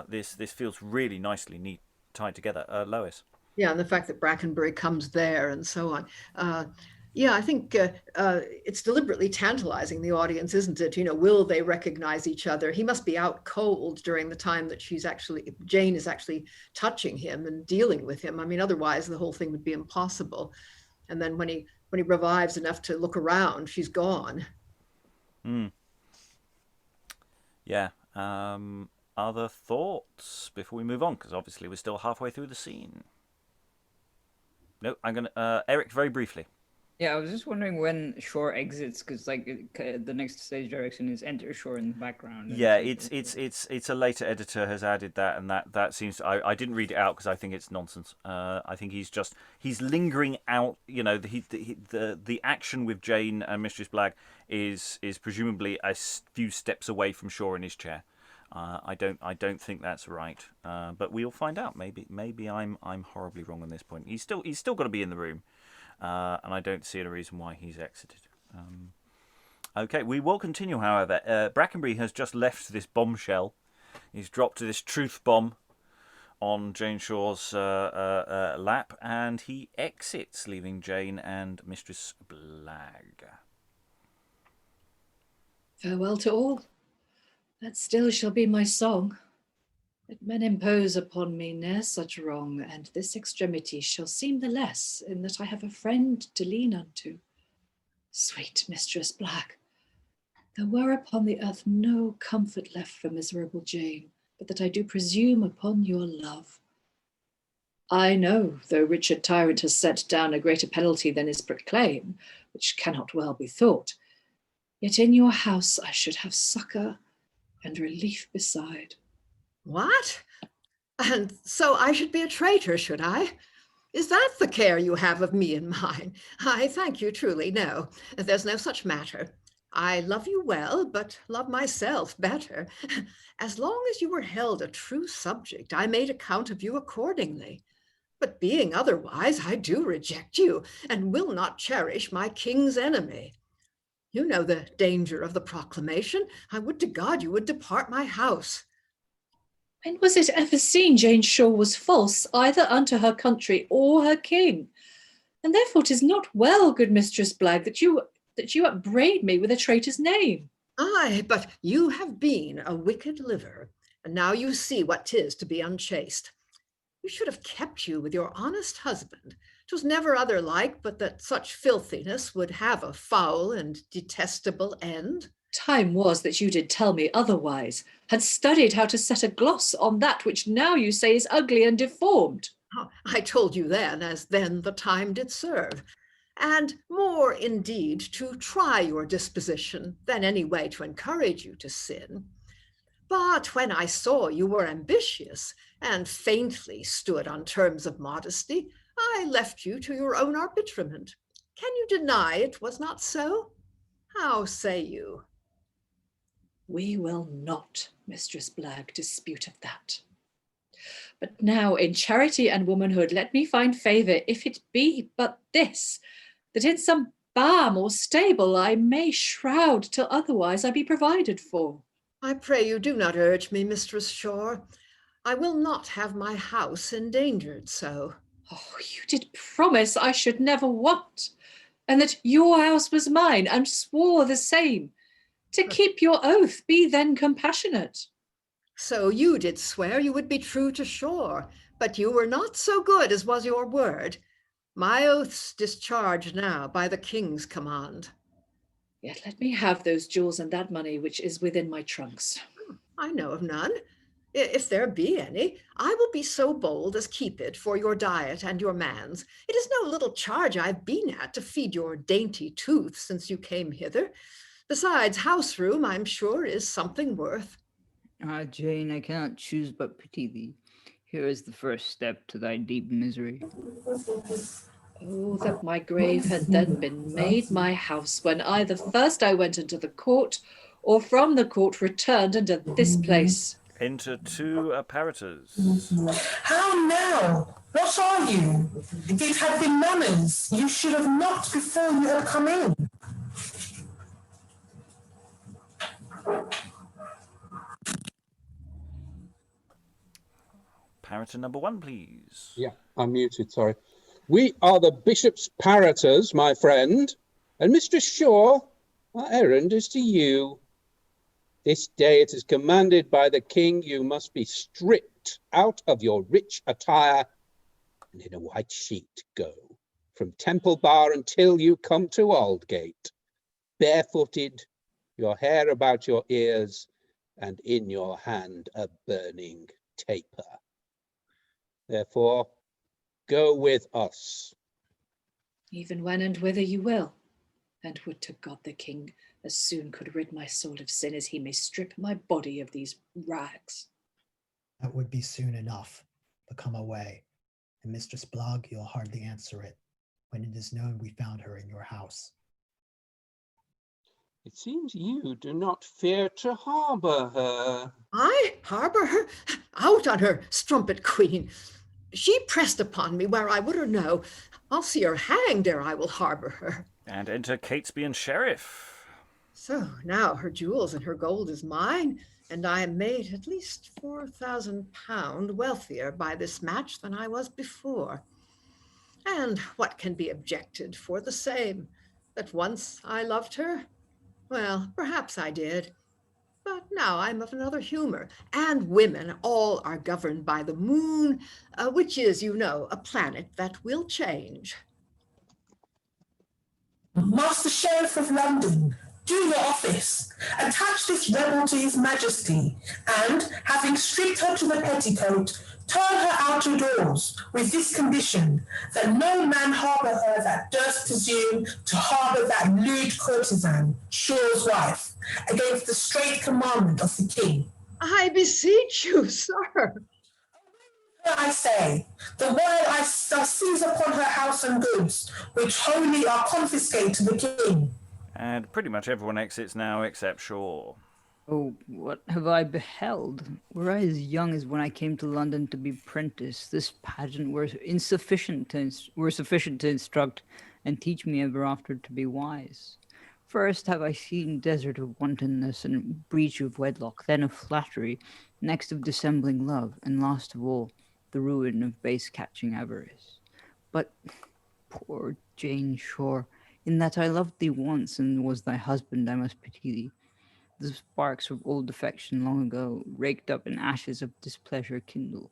This feels really nicely neat tied together. Lois. Yeah, and the fact that Brackenbury comes there and so on. Yeah, I think it's deliberately tantalizing the audience, isn't it? You know, will they recognize each other? He must be out cold during the time that Jane is actually touching him and dealing with him. I mean, otherwise the whole thing would be impossible. And then when he revives enough to look around, she's gone. Yeah. Other thoughts before we move on? Because obviously we're still halfway through the scene. No, I'm gonna Eric, very briefly. Yeah, I was just wondering when Shore exits, because like the next stage direction is enter Shore in the background. Yeah, it's a later editor has added that, and that seems I didn't read it out because I think it's nonsense. I think he's lingering out. You know, the action with Jane and Mistress Blague is presumably a few steps away from Shore in his chair. I don't think that's right. But we'll find out. Maybe I'm horribly wrong on this point. He's still got to be in the room. And I don't see a reason why he's exited. Okay, we will continue, however. Brackenbury has just left this bombshell. He's dropped this truth bomb on Jane Shaw's lap, and he exits, leaving Jane and Mistress Blague. Farewell to all. That still shall be my song. Let men impose upon me ne'er such wrong, and this extremity shall seem the less, in that I have a friend to lean unto. Sweet Mistress Blague, there were upon the earth no comfort left for miserable Jane, but that I do presume upon your love. I know, though Richard Tyrant has set down a greater penalty than is proclaimed, which cannot well be thought, yet in your house I should have succour and relief beside. What? And so I should be a traitor, should I? Is that the care you have of me and mine? I thank you truly. No, there's no such matter. I love you well, but love myself better. As long as you were held a true subject, I made account of you accordingly. But being otherwise, I do reject you and will not cherish my king's enemy. You know the danger of the proclamation. I would to God you would depart my house. When was it ever seen Jane Shore was false either unto her country or her king? And therefore 'tis not well, good Mistress Blague, that you upbraid me with a traitor's name. Aye, but you have been a wicked liver, and now you see what 'tis to be unchaste. You should have kept you with your honest husband. 'Twas never other like, but that such filthiness would have a foul and detestable end. Time was that you did tell me otherwise, had studied how to set a gloss on that which now you say is ugly and deformed. Oh, I told you then, as then the time did serve, and more indeed to try your disposition than any way to encourage you to sin. But when I saw you were ambitious and faintly stood on terms of modesty, I left you to your own arbitrament. Can you deny it was not so? How say you? We will not, Mistress Blague, dispute of that. But now in charity and womanhood let me find favour, if it be but this, that in some barm or stable I may shroud till otherwise I be provided for. I pray you do not urge me, Mistress Shore. I will not have my house endangered so. Oh, you did promise I should never want, and that your house was mine, and swore the same. To keep your oath, be then compassionate. So you did swear you would be true to Shore, but you were not so good as was your word. My oath's discharged now by the king's command. Yet let me have those jewels and that money which is within my trunks. I know of none. If there be any, I will be so bold as keep it for your diet and your man's. It is no little charge I've been at to feed your dainty tooth since you came hither. Besides, house room, I'm sure, is something worth. Ah, Jane, I cannot choose but pity thee. Here is the first step to thy deep misery. Oh, that my grave had then been made my house, when either first I went into the court, or from the court returned into this place. Enter two apparitors. How now? What are you? If it had been manners, you should have knocked before you had come in. Apparitor number one, please. Yeah, I'm muted, sorry. We are the bishop's paritors, my friend, and Mistress Shaw, our errand is to you. This day it is commanded by the king you must be stripped out of your rich attire and in a white sheet go from Temple Bar until you come to Aldgate, barefooted, your hair about your ears, and in your hand a burning taper. Therefore, go with us. Even when and whither you will. And would to God the king as soon could rid my soul of sin as he may strip my body of these rags. That would be soon enough, but come away. And Mistress Blague, you'll hardly answer it when it is known we found her in your house. It seems you do not fear to harbour her. I harbour her? Out on her, strumpet queen. She pressed upon me where I would or no. I'll see her hanged ere I will harbour her. And enter Catesby and Sheriff. So now her jewels and her gold is mine, and I am made at least £4,000 wealthier by this match than I was before. And what can be objected for the same? That once I loved her? Well, perhaps I did. But now I'm of another humor, and women all are governed by the moon, which is, you know, a planet that will change. Master Sheriff of London, do your office. Attach this rebel to his majesty, and, having stripped her to the petticoat, turn her out of doors, with this condition, that no man harbour her that durst presume to harbour that lewd courtesan, Shore's wife, against the straight commandment of the king. I beseech you, sir. I say, the while I seize upon her house and goods, which wholly are confiscate to the king. And pretty much everyone exits now except Shaw. Oh, what have I beheld? Were I as young as when I came to London to be prentice, this pageant were sufficient to instruct and teach me ever after to be wise. First have I seen desert of wantonness and breach of wedlock, then of flattery, next of dissembling love, and last of all, the ruin of base-catching avarice. But, poor Jane Shore, in that I loved thee once and was thy husband, I must pity thee. The sparks of old affection long ago, raked up in ashes of displeasure kindle.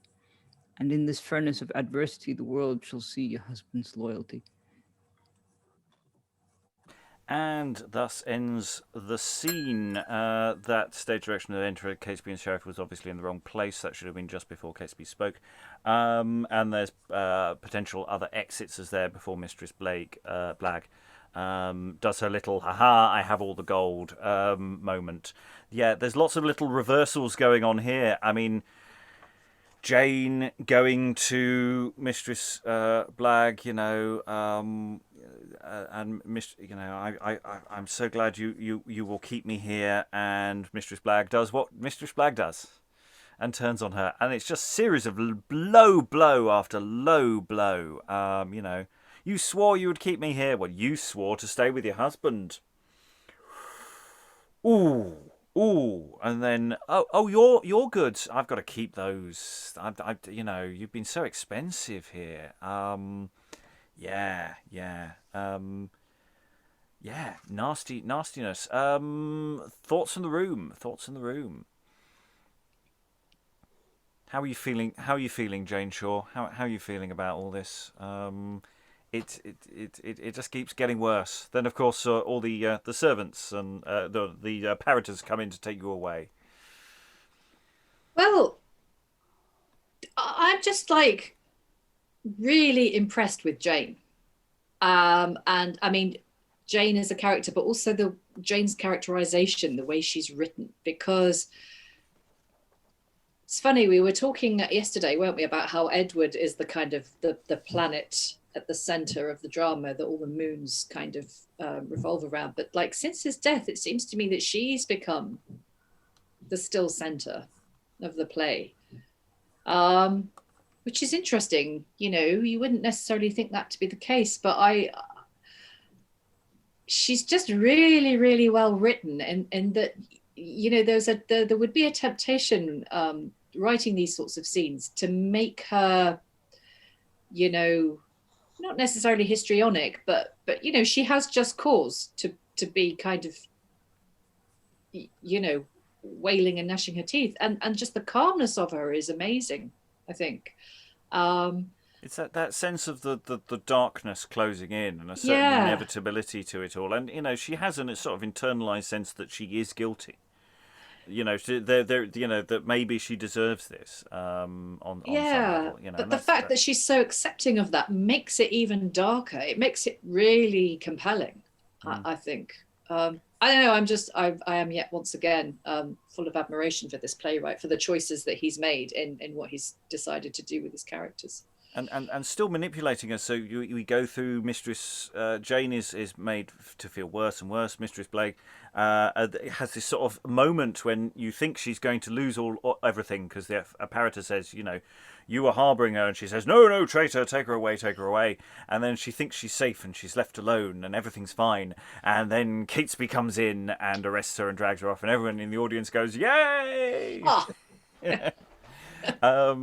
And in this furnace of adversity the world shall see a husband's loyalty. And thus ends the scene. That stage direction of enter Catesby and Sheriff was obviously in the wrong place. That should have been just before Catesby spoke. And there's potential other exits as there before Mistress Blague does her little "haha, I have all the gold" moment. Yeah, there's lots of little reversals going on here. I mean, Jane going to Mistress Blague, and I'm so glad you will keep me here. And Mistress Blague does what Mistress Blague does, and turns on her, and it's just series of low blow after low blow. You swore you would keep me here. Well, you swore to stay with your husband. Ooh, ooh, and then you're good. I've got to keep those. You've been so expensive here. Yeah. Yeah, nastiness. Thoughts in the room. How are you feeling, Jane Shaw? How are you feeling about all this? It just keeps getting worse. Then of course all the servants and the apparitors come in to take you away. Well, I'm just like really impressed with Jane. And I mean, Jane as a character, but also Jane's characterization, the way she's written, because it's funny, we were talking yesterday, weren't we, about how Edward is the kind of the planet at the center of the drama that all the moons kind of revolve around. But like since his death, it seems to me that she's become the still center of the play, which is interesting. You know, you wouldn't necessarily think that to be the case, but she's just really, really well written, and that, you know, there would be a temptation writing these sorts of scenes to make her, you know, not necessarily histrionic, but you know, she has just cause to be kind of, you know, wailing and gnashing her teeth, and just the calmness of her is amazing, I think. It's that sense of the darkness closing in and a certain inevitability to it all, and you know, she has a sort of internalized sense that she is guilty. You know, that maybe she deserves this on some level. You know, but the fact that she's so accepting of that makes it even darker. It makes it really compelling. I think. I don't know. I am yet once again full of admiration for this playwright, for the choices that he's made in what he's decided to do with his characters. And still manipulating us. So we go through Mistress Jane is made to feel worse and worse. Mistress Blague has this sort of moment when you think she's going to lose everything, because the apparitor says, you know, you were harbouring her, and she says, no, traitor, take her away. And then she thinks she's safe and she's left alone and everything's fine. And then Catesby comes in and arrests her and drags her off, and everyone in the audience goes, yay! Oh.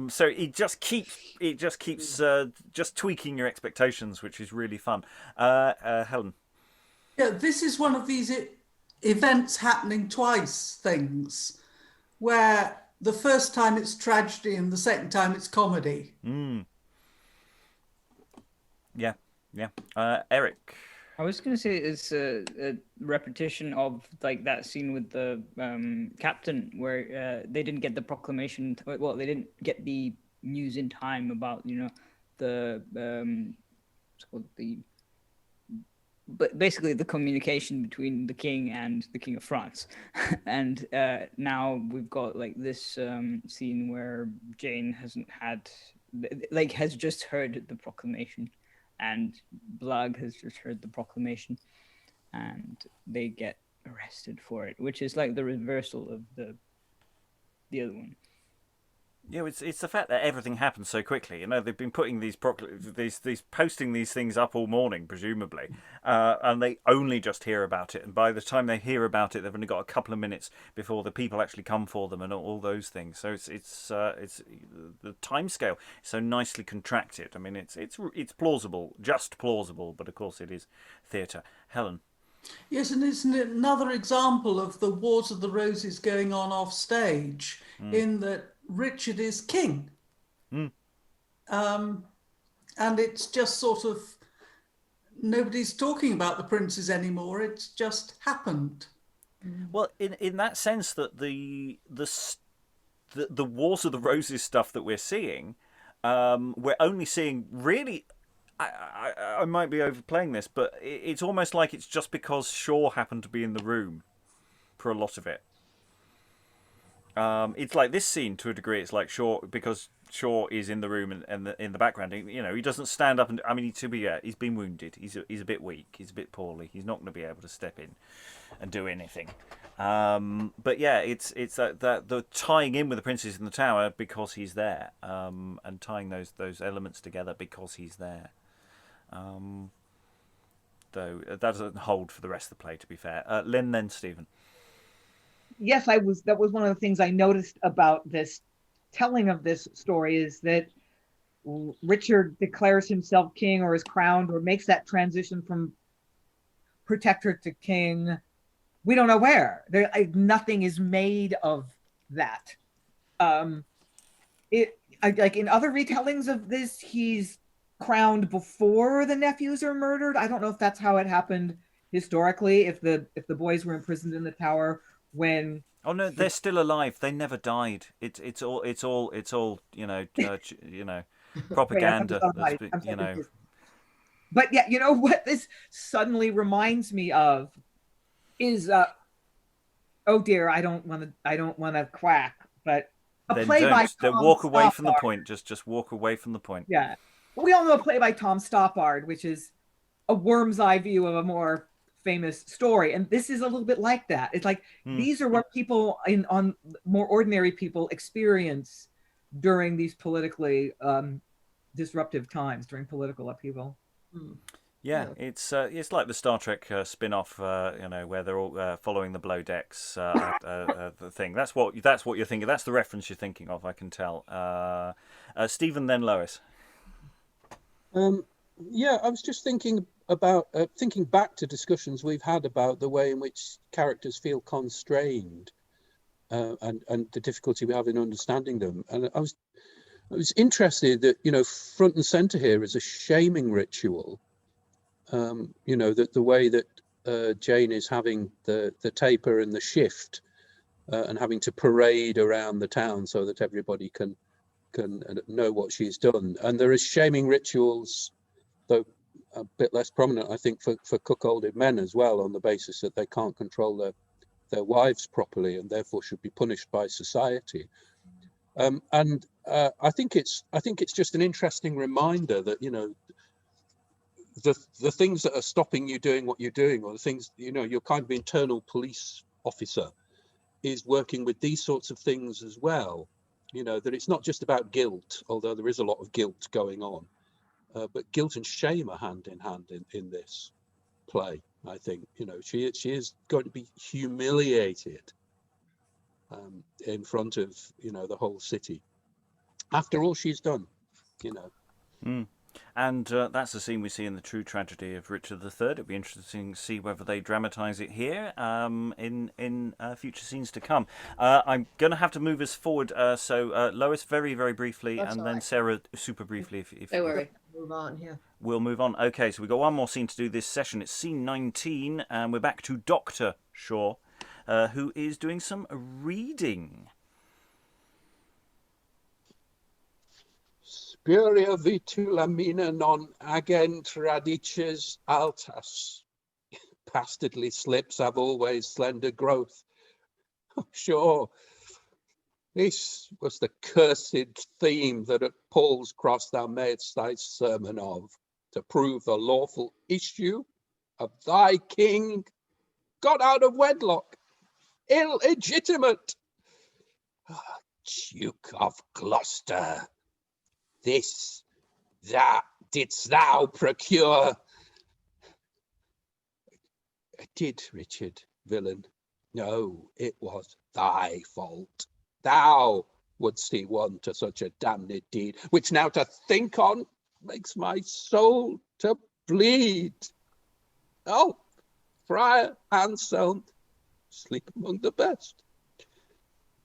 So it just keeps just tweaking your expectations, which is really fun. Helen. Yeah, this is one of these events happening twice things, where the first time it's tragedy and the second time it's comedy. Yeah. Eric. I was going to say it's a repetition of like that scene with the captain where they didn't get the proclamation. Well, they didn't get the news in time about, you know, but basically the communication between the king and the King of France. And now we've got like this scene where Jane has just heard the proclamation, and Blague has just heard the proclamation, and they get arrested for it, which is like the reversal of the other one. Yeah, it's the fact that everything happens so quickly. You know, they've been putting these posting these things up all morning, presumably, and they only just hear about it. And by the time they hear about it, they've only got a couple of minutes before the people actually come for them, and all those things. So it's the timescale is so nicely contracted. I mean, it's plausible, just plausible, but of course it is theatre. Helen. Yes, and isn't it another example of the Wars of the Roses going on off stage, in that Richard is king. And it's just sort of, nobody's talking about the princes anymore. It's just happened. Well, in that sense, that the Wars of the Roses stuff that we're seeing, we're only seeing really. I might be overplaying this, but it's almost like it's just because Shaw happened to be in the room for a lot of it. It's like this scene to a degree. It's like Shaw, because Shaw is in the room and in the background. You know, he doesn't stand up and. I mean, he's been wounded. He's a bit weak. He's a bit poorly. He's not going to be able to step in and do anything. But yeah, it's that the tying in with the princes in the tower because he's there, and tying those elements together because he's there. Though that doesn't hold for the rest of the play, to be fair. Lynn, then Stephen. Yes, that was one of the things I noticed about this telling of this story, is that Richard declares himself king or is crowned or makes that transition from protector to king. We don't know where. Nothing is made of that. Like in other retellings of this, he's crowned before the nephews are murdered. I don't know if that's how it happened historically. If the boys were imprisoned in the tower when. Oh no, they're still alive. They never died. It's all propaganda. But yeah, you know what this suddenly reminds me of is oh dear, I don't want to quack, but a play by Tom walk away Stoppard. From the point. Just walk away from the point. Yeah, we all know a play by Tom Stoppard, which is a worm's eye view of a more famous story, and this is a little bit like that. It's like these are what people on more ordinary people experience during these politically disruptive times, during political upheaval. Yeah, it's like the Star Trek spin-off, where they're all following the below decks the thing. That's what you're thinking. That's the reference you're thinking of. I can tell. Stephen, then Lois. Yeah, I was just thinking about thinking back to discussions we've had about the way in which characters feel constrained, and the difficulty we have in understanding them. And I was interested that front and center here is a shaming ritual. That the way that Jane is having the taper and the shift, and having to parade around the town so that everybody can know what she's done. And there is shaming rituals, though a bit less prominent, I think, for cuckolded men as well, on the basis that they can't control their wives properly and therefore should be punished by society. I think it's just an interesting reminder that the things that are stopping you doing what you're doing, or the things your kind of internal police officer is working with these sorts of things as well. That it's not just about guilt, although there is a lot of guilt going on, but guilt and shame are hand in hand in this play. I think she is going to be humiliated in front of the whole city after all she's done. And that's the scene we see in the true tragedy of Richard III. It'll be interesting to see whether they dramatise it here in future scenes to come. I'm going to have to move us forward. So Lois, very, very briefly, That's and all then right. Sarah, super briefly. If Don't worry. Move on here. We'll move on. Okay, so we've got one more scene to do this session. It's scene 19, and we're back to Dr. Shaw, who is doing some reading. Spuria vitulamina non agent radices altas. Bastardly slips have always slender growth. Oh, sure, this was the cursed theme that at Paul's Cross thou madest thy sermon of, to prove the lawful issue of thy king, got out of wedlock, illegitimate. Duke of Gloucester, this that didst thou procure? Did, Richard, villain? No, it was thy fault. Thou wouldst see one to such a damned deed, which now to think on makes my soul to bleed. Oh, Friar Anselm, sleep among the best.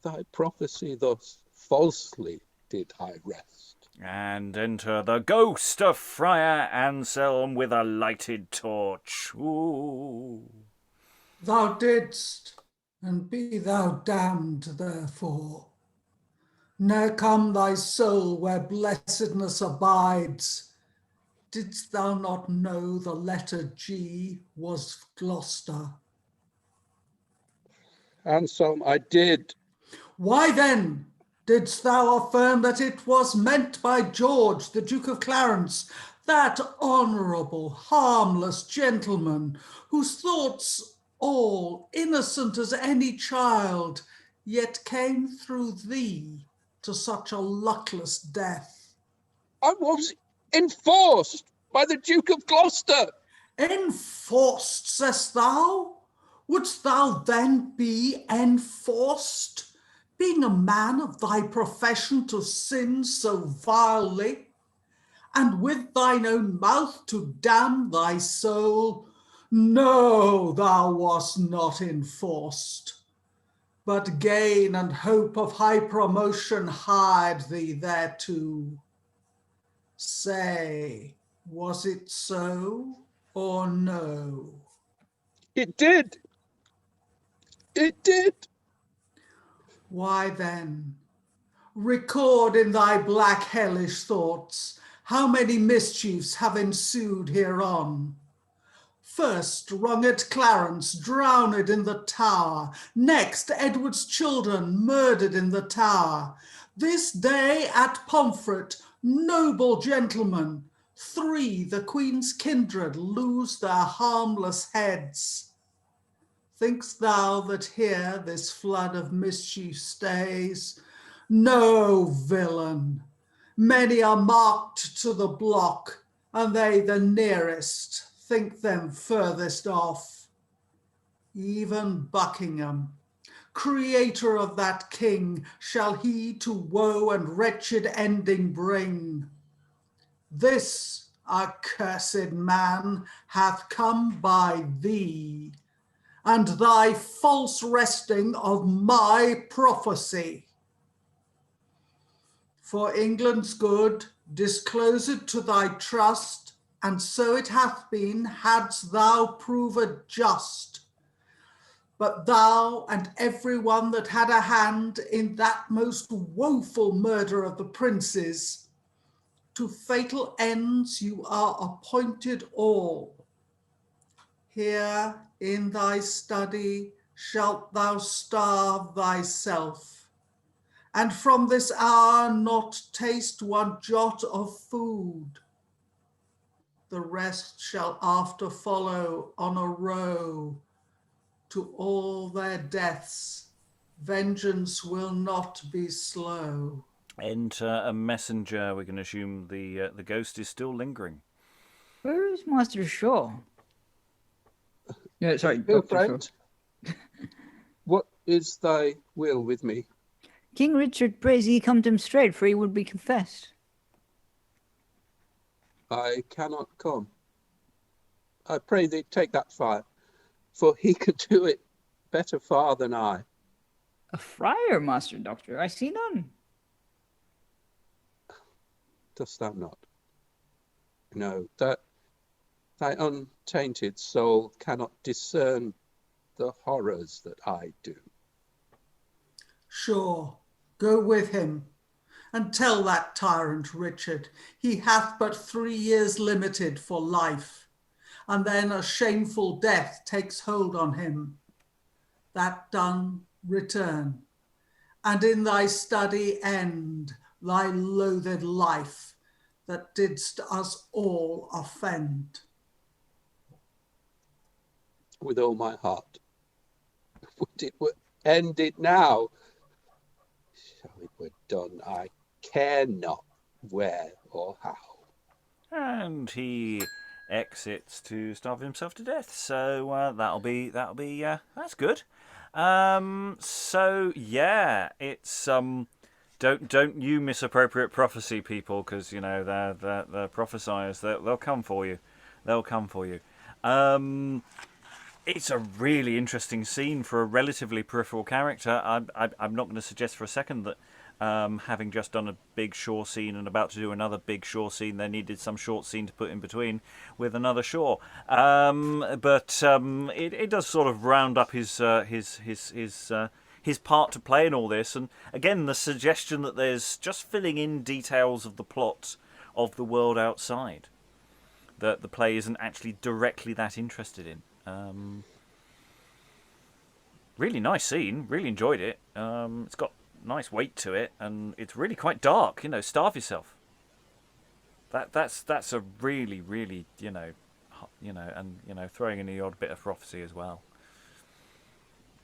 Thy prophecy thus falsely did I rest. And enter the ghost of Friar Anselm with a lighted torch. Ooh. Thou didst, and be thou damned therefore. Ne'er come thy soul where blessedness abides. Didst thou not know the letter G was Gloucester? Anselm, I did. Why then didst thou affirm that it was meant by George, the Duke of Clarence, that honourable, harmless gentleman, whose thoughts all innocent as any child, yet came through thee to such a luckless death? I was enforced by the Duke of Gloucester. Enforced, sayest thou? Wouldst thou then be enforced, being a man of thy profession, to sin so vilely, and with thine own mouth to damn thy soul? No, thou wast not enforced, but gain and hope of high promotion hired thee thereto. Say, was it so or no? It did. It did. Why then, record in thy black hellish thoughts how many mischiefs have ensued hereon. First, wronged Clarence drowned in the Tower. Next, Edward's children murdered in the Tower. This day at Pomfret, noble gentlemen, 3, the Queen's kindred, lose their harmless heads. Think'st thou that here this flood of mischief stays? No, villain. Many are marked to the block, and they the nearest think them furthest off. Even Buckingham, creator of that king, shall he to woe and wretched ending bring. This accursed man hath come by thee, and thy false wresting of my prophecy. For England's good, disclose it to thy trust, and so it hath been, hadst thou proved just. But thou and every one that had a hand in that most woeful murder of the princes, to fatal ends you are appointed all. Here in thy study shalt thou starve thyself, and from this hour not taste one jot of food. The rest shall after follow on a row to all their deaths. Vengeance will not be slow. Enter a messenger. We can assume the ghost is still lingering. Where is Master Shaw? Yeah, sorry, Hail, Dr. friend. What is thy will with me? King Richard prays ye come to him straight, for he would be confessed. I cannot come. I pray thee take that fire, for he could do it better far than I. A friar, Master Doctor, I see none. Dost thou not? No, that thy untainted soul cannot discern the horrors that I do. Sure, go with him, and tell that tyrant Richard he hath but 3 years limited for life, and then a shameful death takes hold on him. That done, return, and in thy study end thy loathed life that didst us all offend. With all my heart. Would it were ended now. So it were done, I care not where or how. And he exits to starve himself to death. So that'll be that's good. So yeah, it's don't you misappropriate prophecy, people, because you know they're prophesiers. They'll come for you. They'll come for you. It's a really interesting scene for a relatively peripheral character. I'm not going to suggest for a second that having just done a big shore scene and about to do another big shore scene, they needed some short scene to put in between with another shore. But it does sort of round up his part to play in all this. And again, the suggestion that there's just filling in details of the plot of the world outside that the play isn't actually directly that interested in. Really nice scene. Really enjoyed it. It's got nice weight to it, and it's really quite dark. You know, starve yourself. That's a really and throwing in the odd bit of prophecy as well.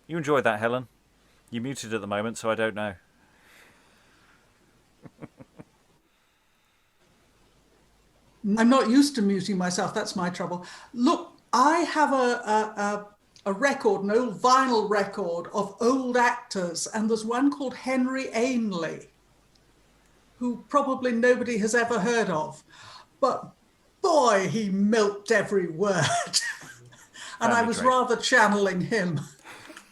You enjoyed that, Helen? You're muted at the moment, so I don't know. I'm not used to muting myself. That's my trouble. Look, I have a record, an old vinyl record of old actors, and there's one called Henry Ainley, who probably nobody has ever heard of. But boy, he milked every word. And I was rather channeling him.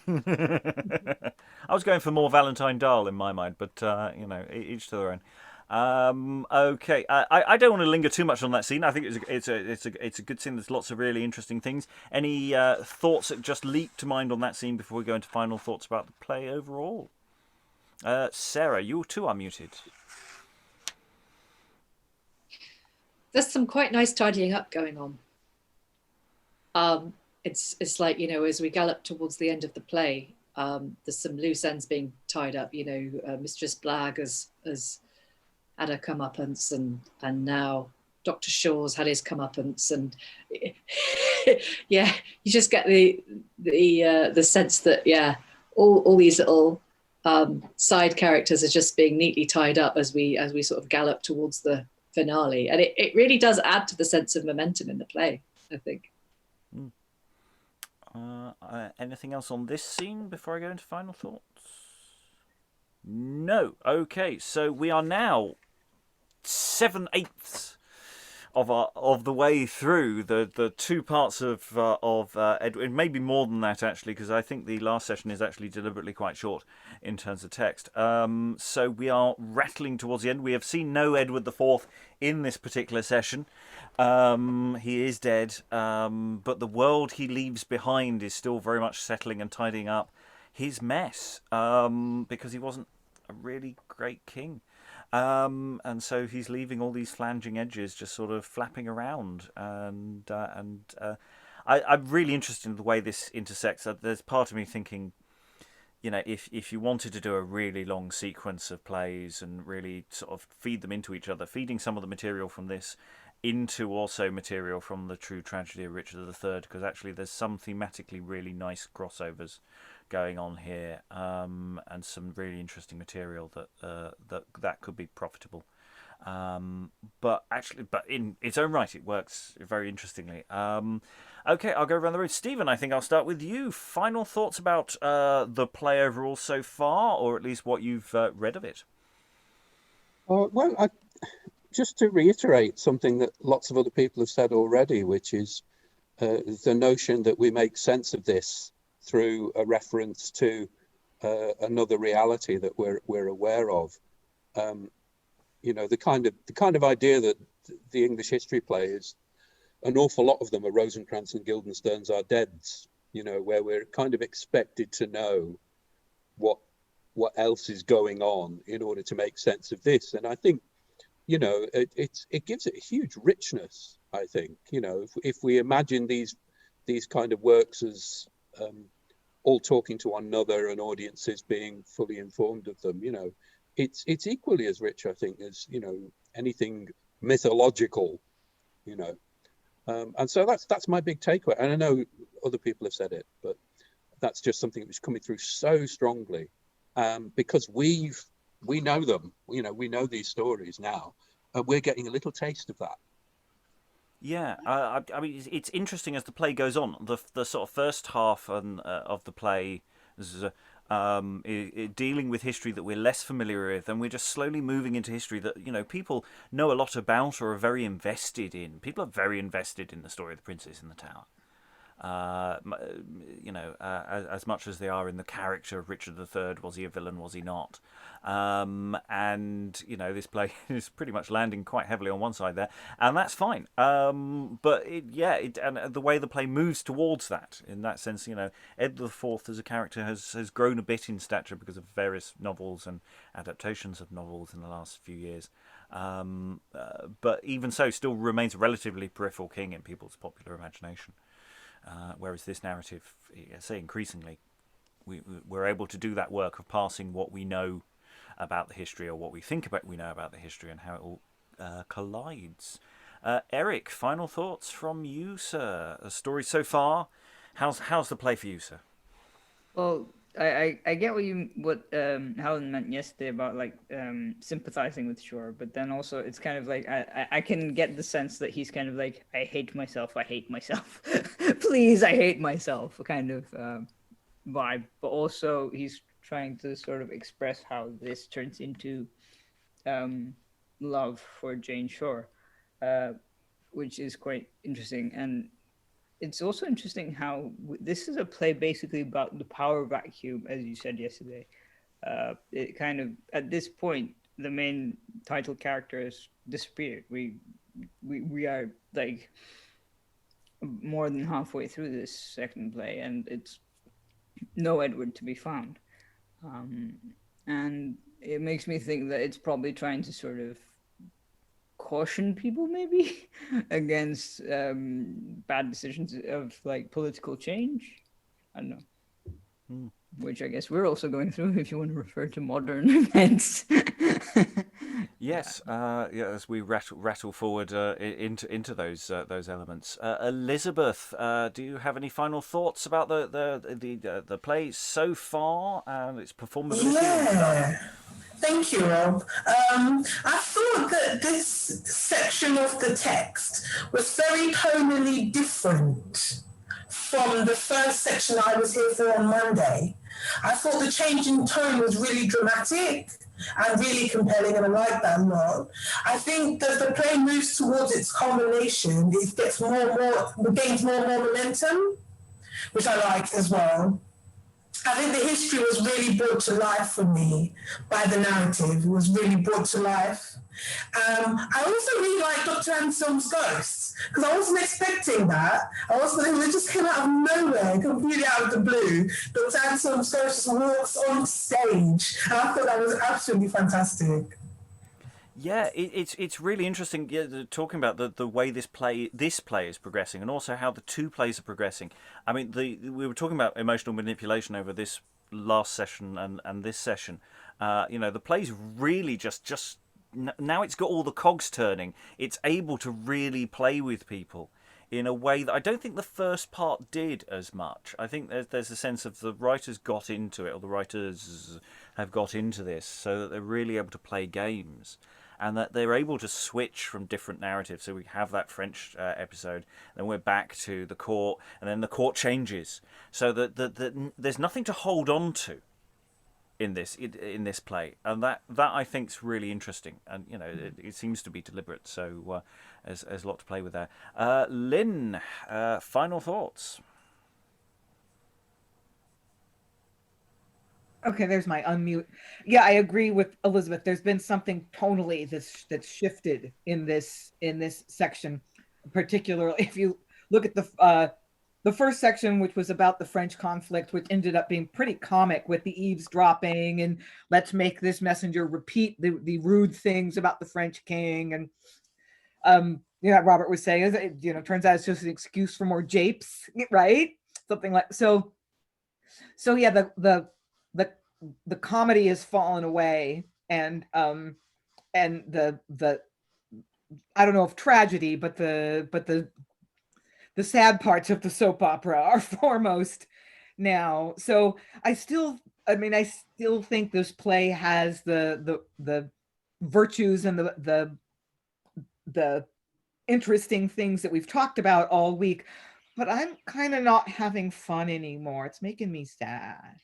I was going for more Valentine Dahl in my mind, but each to their own. Okay, I don't want to linger too much on that scene. I think it's a good scene. There's lots of really interesting things. Any thoughts that just leap to mind on that scene before we go into final thoughts about the play overall? Sarah, you too are muted. There's some quite nice tidying up going on. It's like, as we gallop towards the end of the play, there's some loose ends being tied up. Mistress Blague has had her comeuppance, and now Dr. Shaw's had his comeuppance, and yeah, you just get the sense that all these little side characters are just being neatly tied up as we sort of gallop towards the finale, and it really does add to the sense of momentum in the play, I think. Anything else on this scene before I go into final thoughts? No. Okay, so we are now 7/8 of the way through the two parts of Edward. Maybe more than that, actually, because I think the last session is actually deliberately quite short in terms of text. So we are rattling towards the end. We have seen no Edward IV in this particular session. He is dead, but the world he leaves behind is still very much settling and tidying up his mess, because he wasn't a really great king. And so he's leaving all these flanging edges just sort of flapping around, and I'm really interested in the way this intersects. There's part of me thinking, if you wanted to do a really long sequence of plays and really sort of feed them into each other, feeding some of the material from this into also material from the true tragedy of Richard III, because actually there's some thematically really nice crossovers going on here, and some really interesting material that could be profitable. But in its own right, it works very interestingly. Okay, I'll go around the road. Stephen, I think I'll start with you. Final thoughts about the play overall so far, or at least what you've read of it? Just to reiterate something that lots of other people have said already, which is the notion that we make sense of this through a reference to another reality that we're aware of. The kind of idea that the English history play is, an awful lot of them are Rosencrantz and Guildenstern's Our Deads, where we're kind of expected to know what else is going on in order to make sense of this. And I think, it gives it a huge richness, I think. If we imagine these kind of works as all talking to one another and audiences being fully informed of them, it's equally as rich, I think, as anything mythological, and so that's my big takeaway. And I know other people have said it, but that's just something that was coming through so strongly, because we know them, we know these stories now, and we're getting a little taste of that. Yeah, I mean, it's interesting as the play goes on. The sort of first half of the play is dealing with history that we're less familiar with, and we're just slowly moving into history that people know a lot about or are very invested in. People are very invested in the story of the Princess in the Tower. As much as they are in the character of Richard III. Was he a villain? Was he not? And this play is pretty much landing quite heavily on one side there, and that's fine. But the way the play moves towards that, in that sense, Edward IV as a character has grown a bit in stature because of various novels and adaptations of novels in the last few years. But even so, still remains a relatively peripheral king in people's popular imagination. Whereas this narrative, I say increasingly, we're able to do that work of passing what we know about the history, or what we think we know about the history, and how it all collides. Eric, final thoughts from you, sir? A story so far. How's the play for you, sir? Well, I get what Helen meant yesterday about like sympathizing with Shore, but then also it's kind of like I can get the sense that he's kind of like, I hate myself, please, I hate myself kind of vibe, but also he's trying to sort of express how this turns into love for Jane Shore, which is quite interesting. And it's also interesting how this is a play basically about the power vacuum, as you said yesterday. It kind of, at this point, the main title character has disappeared. We are like more than halfway through this second play, and it's no Edward to be found. And it makes me think that it's probably trying to sort of caution people maybe against bad decisions of like political change. I don't know. Which I guess we're also going through, if you want to refer to modern events. Yes, as we rattle forward into those elements. Elizabeth, do you have any final thoughts about the play so far and its performability? Yeah. Thank you, Rob. I thought that this section of the text was very tonally different from the first section I was here for on Monday. I thought the change in tone was really dramatic and really compelling, and I like that a lot. I think that the play moves towards its culmination. It gets gains more momentum, which I like as well. I think the history was really brought to life for me by the narrative. It was really brought to life. I also really like Dr. Anselm's ghosts, because I wasn't expecting that. It just came out of nowhere, completely out of the blue. Dr. Anselm's ghost just walks on stage, and I thought that was absolutely fantastic. Yeah, it's really interesting talking about the way this play is progressing, and also how the two plays are progressing. I mean, we were talking about emotional manipulation over this last session and this session. The play's really just now it's got all the cogs turning. It's able to really play with people in a way that I don't think the first part did as much. I think there's a sense of the writers got into it, or the writers have got into this, so that they're really able to play games. And that they're able to switch from different narratives. So we have that French episode, then we're back to the court, and then the court changes. So that there's nothing to hold on to in this play, and that I think's really interesting. And it seems to be deliberate. So there's a lot to play with there. Lynn, final thoughts. Okay, there's my unmute. Yeah, I agree with Elizabeth. There's been something tonally that's shifted in this section, particularly if you look at the first section, which was about the French conflict, which ended up being pretty comic with the eavesdropping and let's make this messenger repeat the rude things about the French king, and Robert was saying, turns out it's just an excuse for more japes, right? Something like so. So yeah, the comedy has fallen away, and the I don't know if tragedy, but the sad parts of the soap opera are foremost now. So I still think this play has the virtues and the interesting things that we've talked about all week, but I'm kind of not having fun anymore. It's making me sad.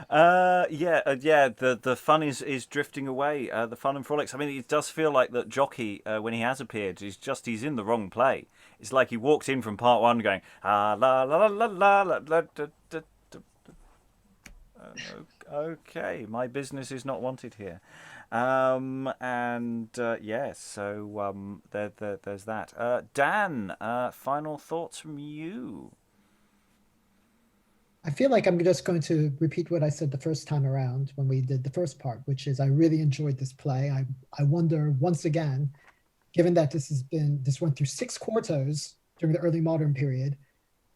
The fun is drifting away. The fun and frolics. I mean, it does feel like that Jockie, when he has appeared, he's in the wrong play. It's like he walked in from part one going la la la la la la la. Okay, my business is not wanted here. So there's that. Dan, final thoughts from you. I feel like I'm just going to repeat what I said the first time around when we did the first part, which is I really enjoyed this play. I wonder once again, given that this went through 6 quartos during the early modern period,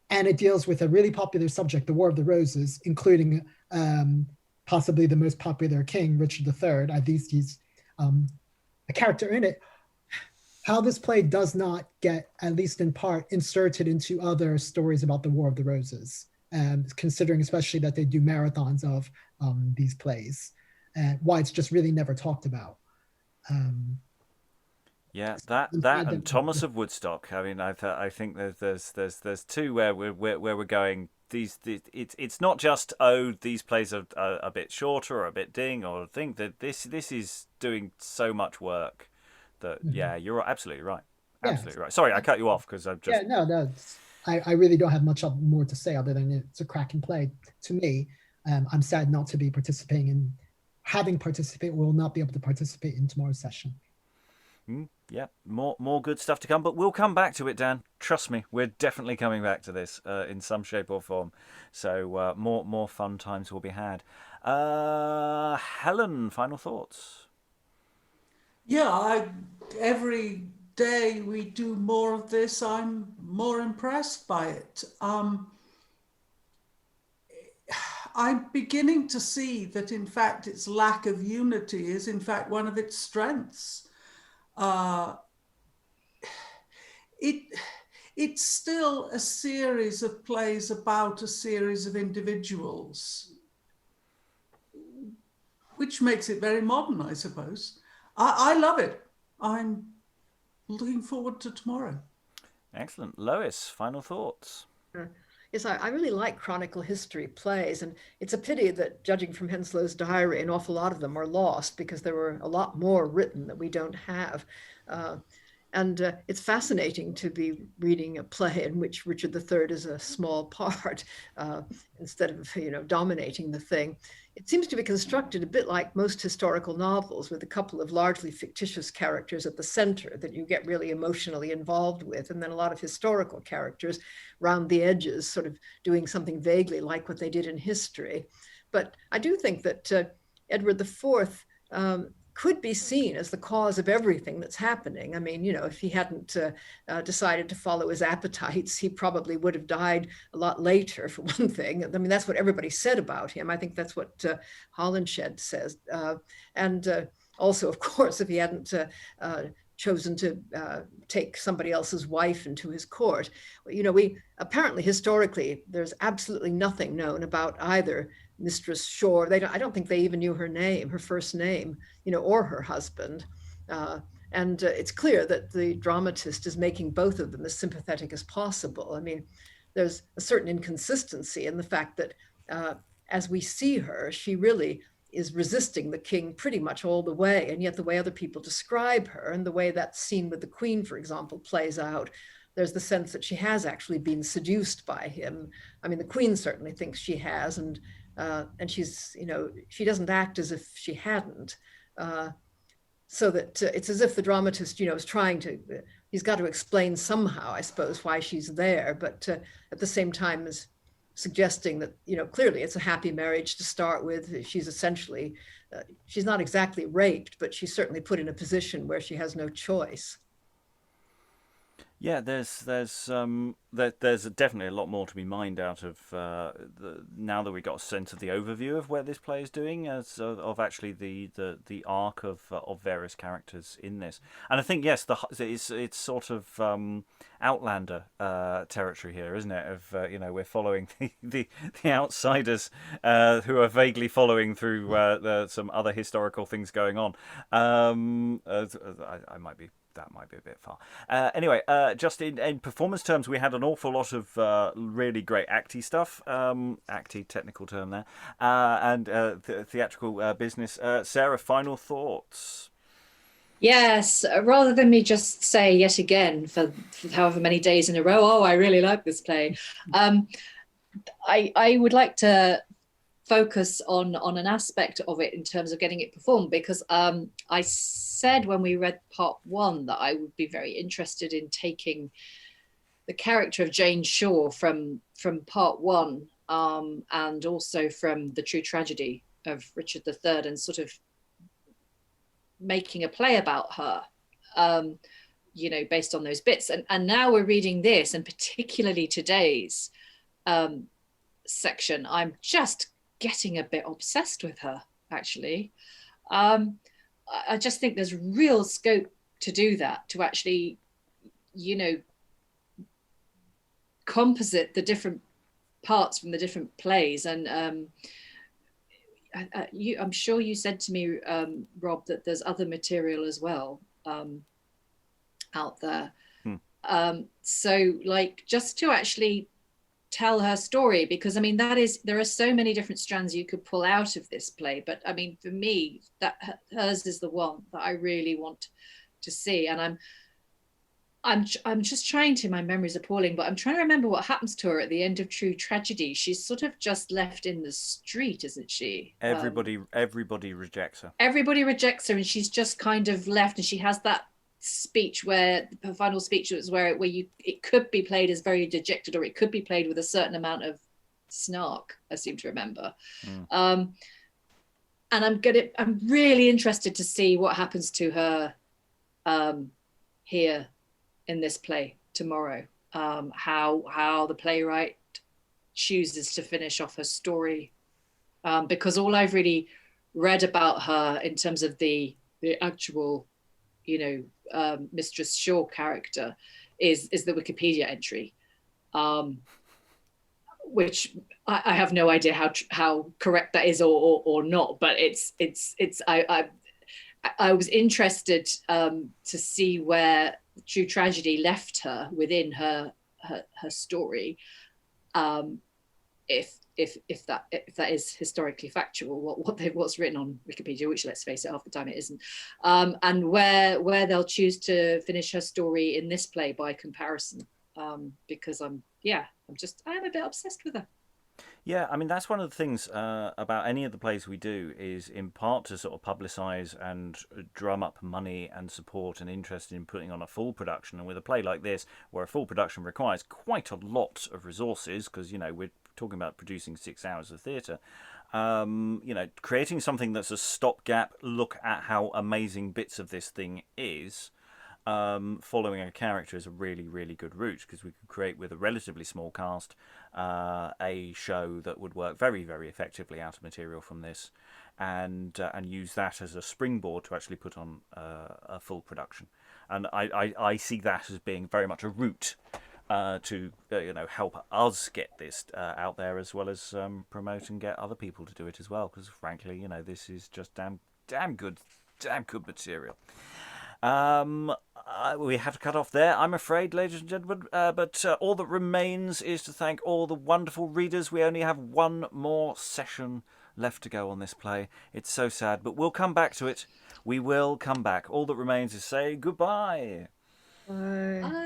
and it deals with a really popular subject, the War of the Roses, including possibly the most popular king, Richard III. At least he's a character in it. how this play does not get, at least in part, inserted into other stories about the War of the Roses, and considering especially that they do marathons of these plays, and why it's just really never talked about. Yeah, that and Thomas of Woodstock. I mean, I think there's two where we're going. It's not just, oh, these plays are a bit shorter or a bit ding, or I think that this is doing so much work that yeah, you're absolutely right. Absolutely right. Sorry, I cut you off because I've just no. I really don't have much more to say other than it's a cracking play to me. I'm sad not to be participating in, having participated, will not be able to participate in tomorrow's session. Yeah, more good stuff to come, but we'll come back to it, Dan. Trust me, we're definitely coming back to this in some shape or form. So more fun times will be had. Helen, final thoughts? Yeah, every day we do more of this, I'm more impressed by it. I'm beginning to see that, in fact, its lack of unity is, in fact, one of its strengths. It's still a series of plays about a series of individuals, which makes it very modern, I suppose. I love it. I'm looking forward to tomorrow. Excellent. Lois, final thoughts? Yes, I really like chronicle history plays, and it's a pity that, judging from Henslow's diary, an awful lot of them are lost because there were a lot more written that we don't have. And it's fascinating to be reading a play in which Richard III is a small part instead of, dominating the thing. It seems to be constructed a bit like most historical novels, with a couple of largely fictitious characters at the center that you get really emotionally involved with, and then a lot of historical characters round the edges, sort of doing something vaguely like what they did in history. But I do think that Edward IV could be seen as the cause of everything that's happening. I mean, if he hadn't decided to follow his appetites, he probably would have died a lot later, for one thing. I mean, that's what everybody said about him. I think that's what Holinshed says. And also, of course, if he hadn't chosen to take somebody else's wife into his court. We apparently, historically, there's absolutely nothing known about either Mistress Shore. I don't think they even knew her name, her first name, or her husband. And it's clear that the dramatist is making both of them as sympathetic as possible. I mean, there's a certain inconsistency in the fact that as we see her, she really is resisting the king pretty much all the way. And yet the way other people describe her and the way that scene with the Queen, for example, plays out, there's the sense that she has actually been seduced by him. I mean, the Queen certainly thinks she has, and she's, she doesn't act as if she hadn't. So that it's as if the dramatist, is trying to, he's got to explain somehow, I suppose, why she's there, but at the same time is suggesting that, clearly it's a happy marriage to start with. She's essentially, she's not exactly raped, but she's certainly put in a position where she has no choice. Yeah, there's definitely a lot more to be mined out of now that we got a sense of the overview of where this play is doing, as of actually the arc of various characters in this. And I think yes, it's sort of Outlander territory here, isn't it? Of we're following the outsiders who are vaguely following through some other historical things going on. That might be a bit far. Anyway, just in performance terms, we had an awful lot of really great acty stuff. Acty, technical term there. And theatrical business. Sarah, final thoughts? Yes, rather than me just say yet again for however many days in a row, oh, I really like this play. I would like to focus on an aspect of it in terms of getting it performed, because I said when we read part one that I would be very interested in taking the character of Jane Shore from part one and also from the true tragedy of Richard III and sort of making a play about her, based on those bits. And now we're reading this, and particularly today's section, I'm just getting a bit obsessed with her, actually. I just think there's real scope to do that, to actually, you know, composite the different parts from the different plays. And I'm sure you said to me, Rob, that there's other material as well out there. So like, just to actually tell her story, because I mean, there are so many different strands you could pull out of this play, but I mean, for me, that hers is the one that I really want to see. And I'm just trying to, my memory's appalling, but I'm trying to remember what happens to her at the end of True Tragedy. She's sort of just left in the street, isn't she? Everybody rejects her. Everybody rejects her, and she's just kind of left, and she has that speech where her final speech was where it could be played as very dejected, or it could be played with a certain amount of snark, I seem to remember. And I'm really interested to see what happens to her here in this play tomorrow, how the playwright chooses to finish off her story, because all I've really read about her in terms of the actual, you know, Mistress Shaw character is the Wikipedia entry, which I have no idea how correct that is or not, but I was interested to see where True Tragedy left her within her story, if that is historically factual, what's written on Wikipedia, which, let's face it, half the time it isn't, and where they'll choose to finish her story in this play by comparison, because I'm a bit obsessed with her. Yeah, I mean, that's one of the things about any of the plays we do, is in part to sort of publicise and drum up money and support and interest in putting on a full production. And with a play like this, where a full production requires quite a lot of resources, because, you know, we're talking about producing 6 hours of theatre, you know, creating something that's a stopgap look at how amazing bits of this thing is, following a character is a really, really good route, because we could create, with a relatively small cast, a show that would work very, very effectively out of material from this, and use that as a springboard to actually put on a full production. And I see that as being very much a route to you know, help us get this out there, as well as promote and get other people to do it as well, because frankly, you know, this is just damn good material. We have to cut off there, I'm afraid, ladies and gentlemen, but all that remains is to thank all the wonderful readers. We only have one more session left to go on this play. It's so sad, but we'll come back to it. We will come back. All that remains is say goodbye. Bye. Bye.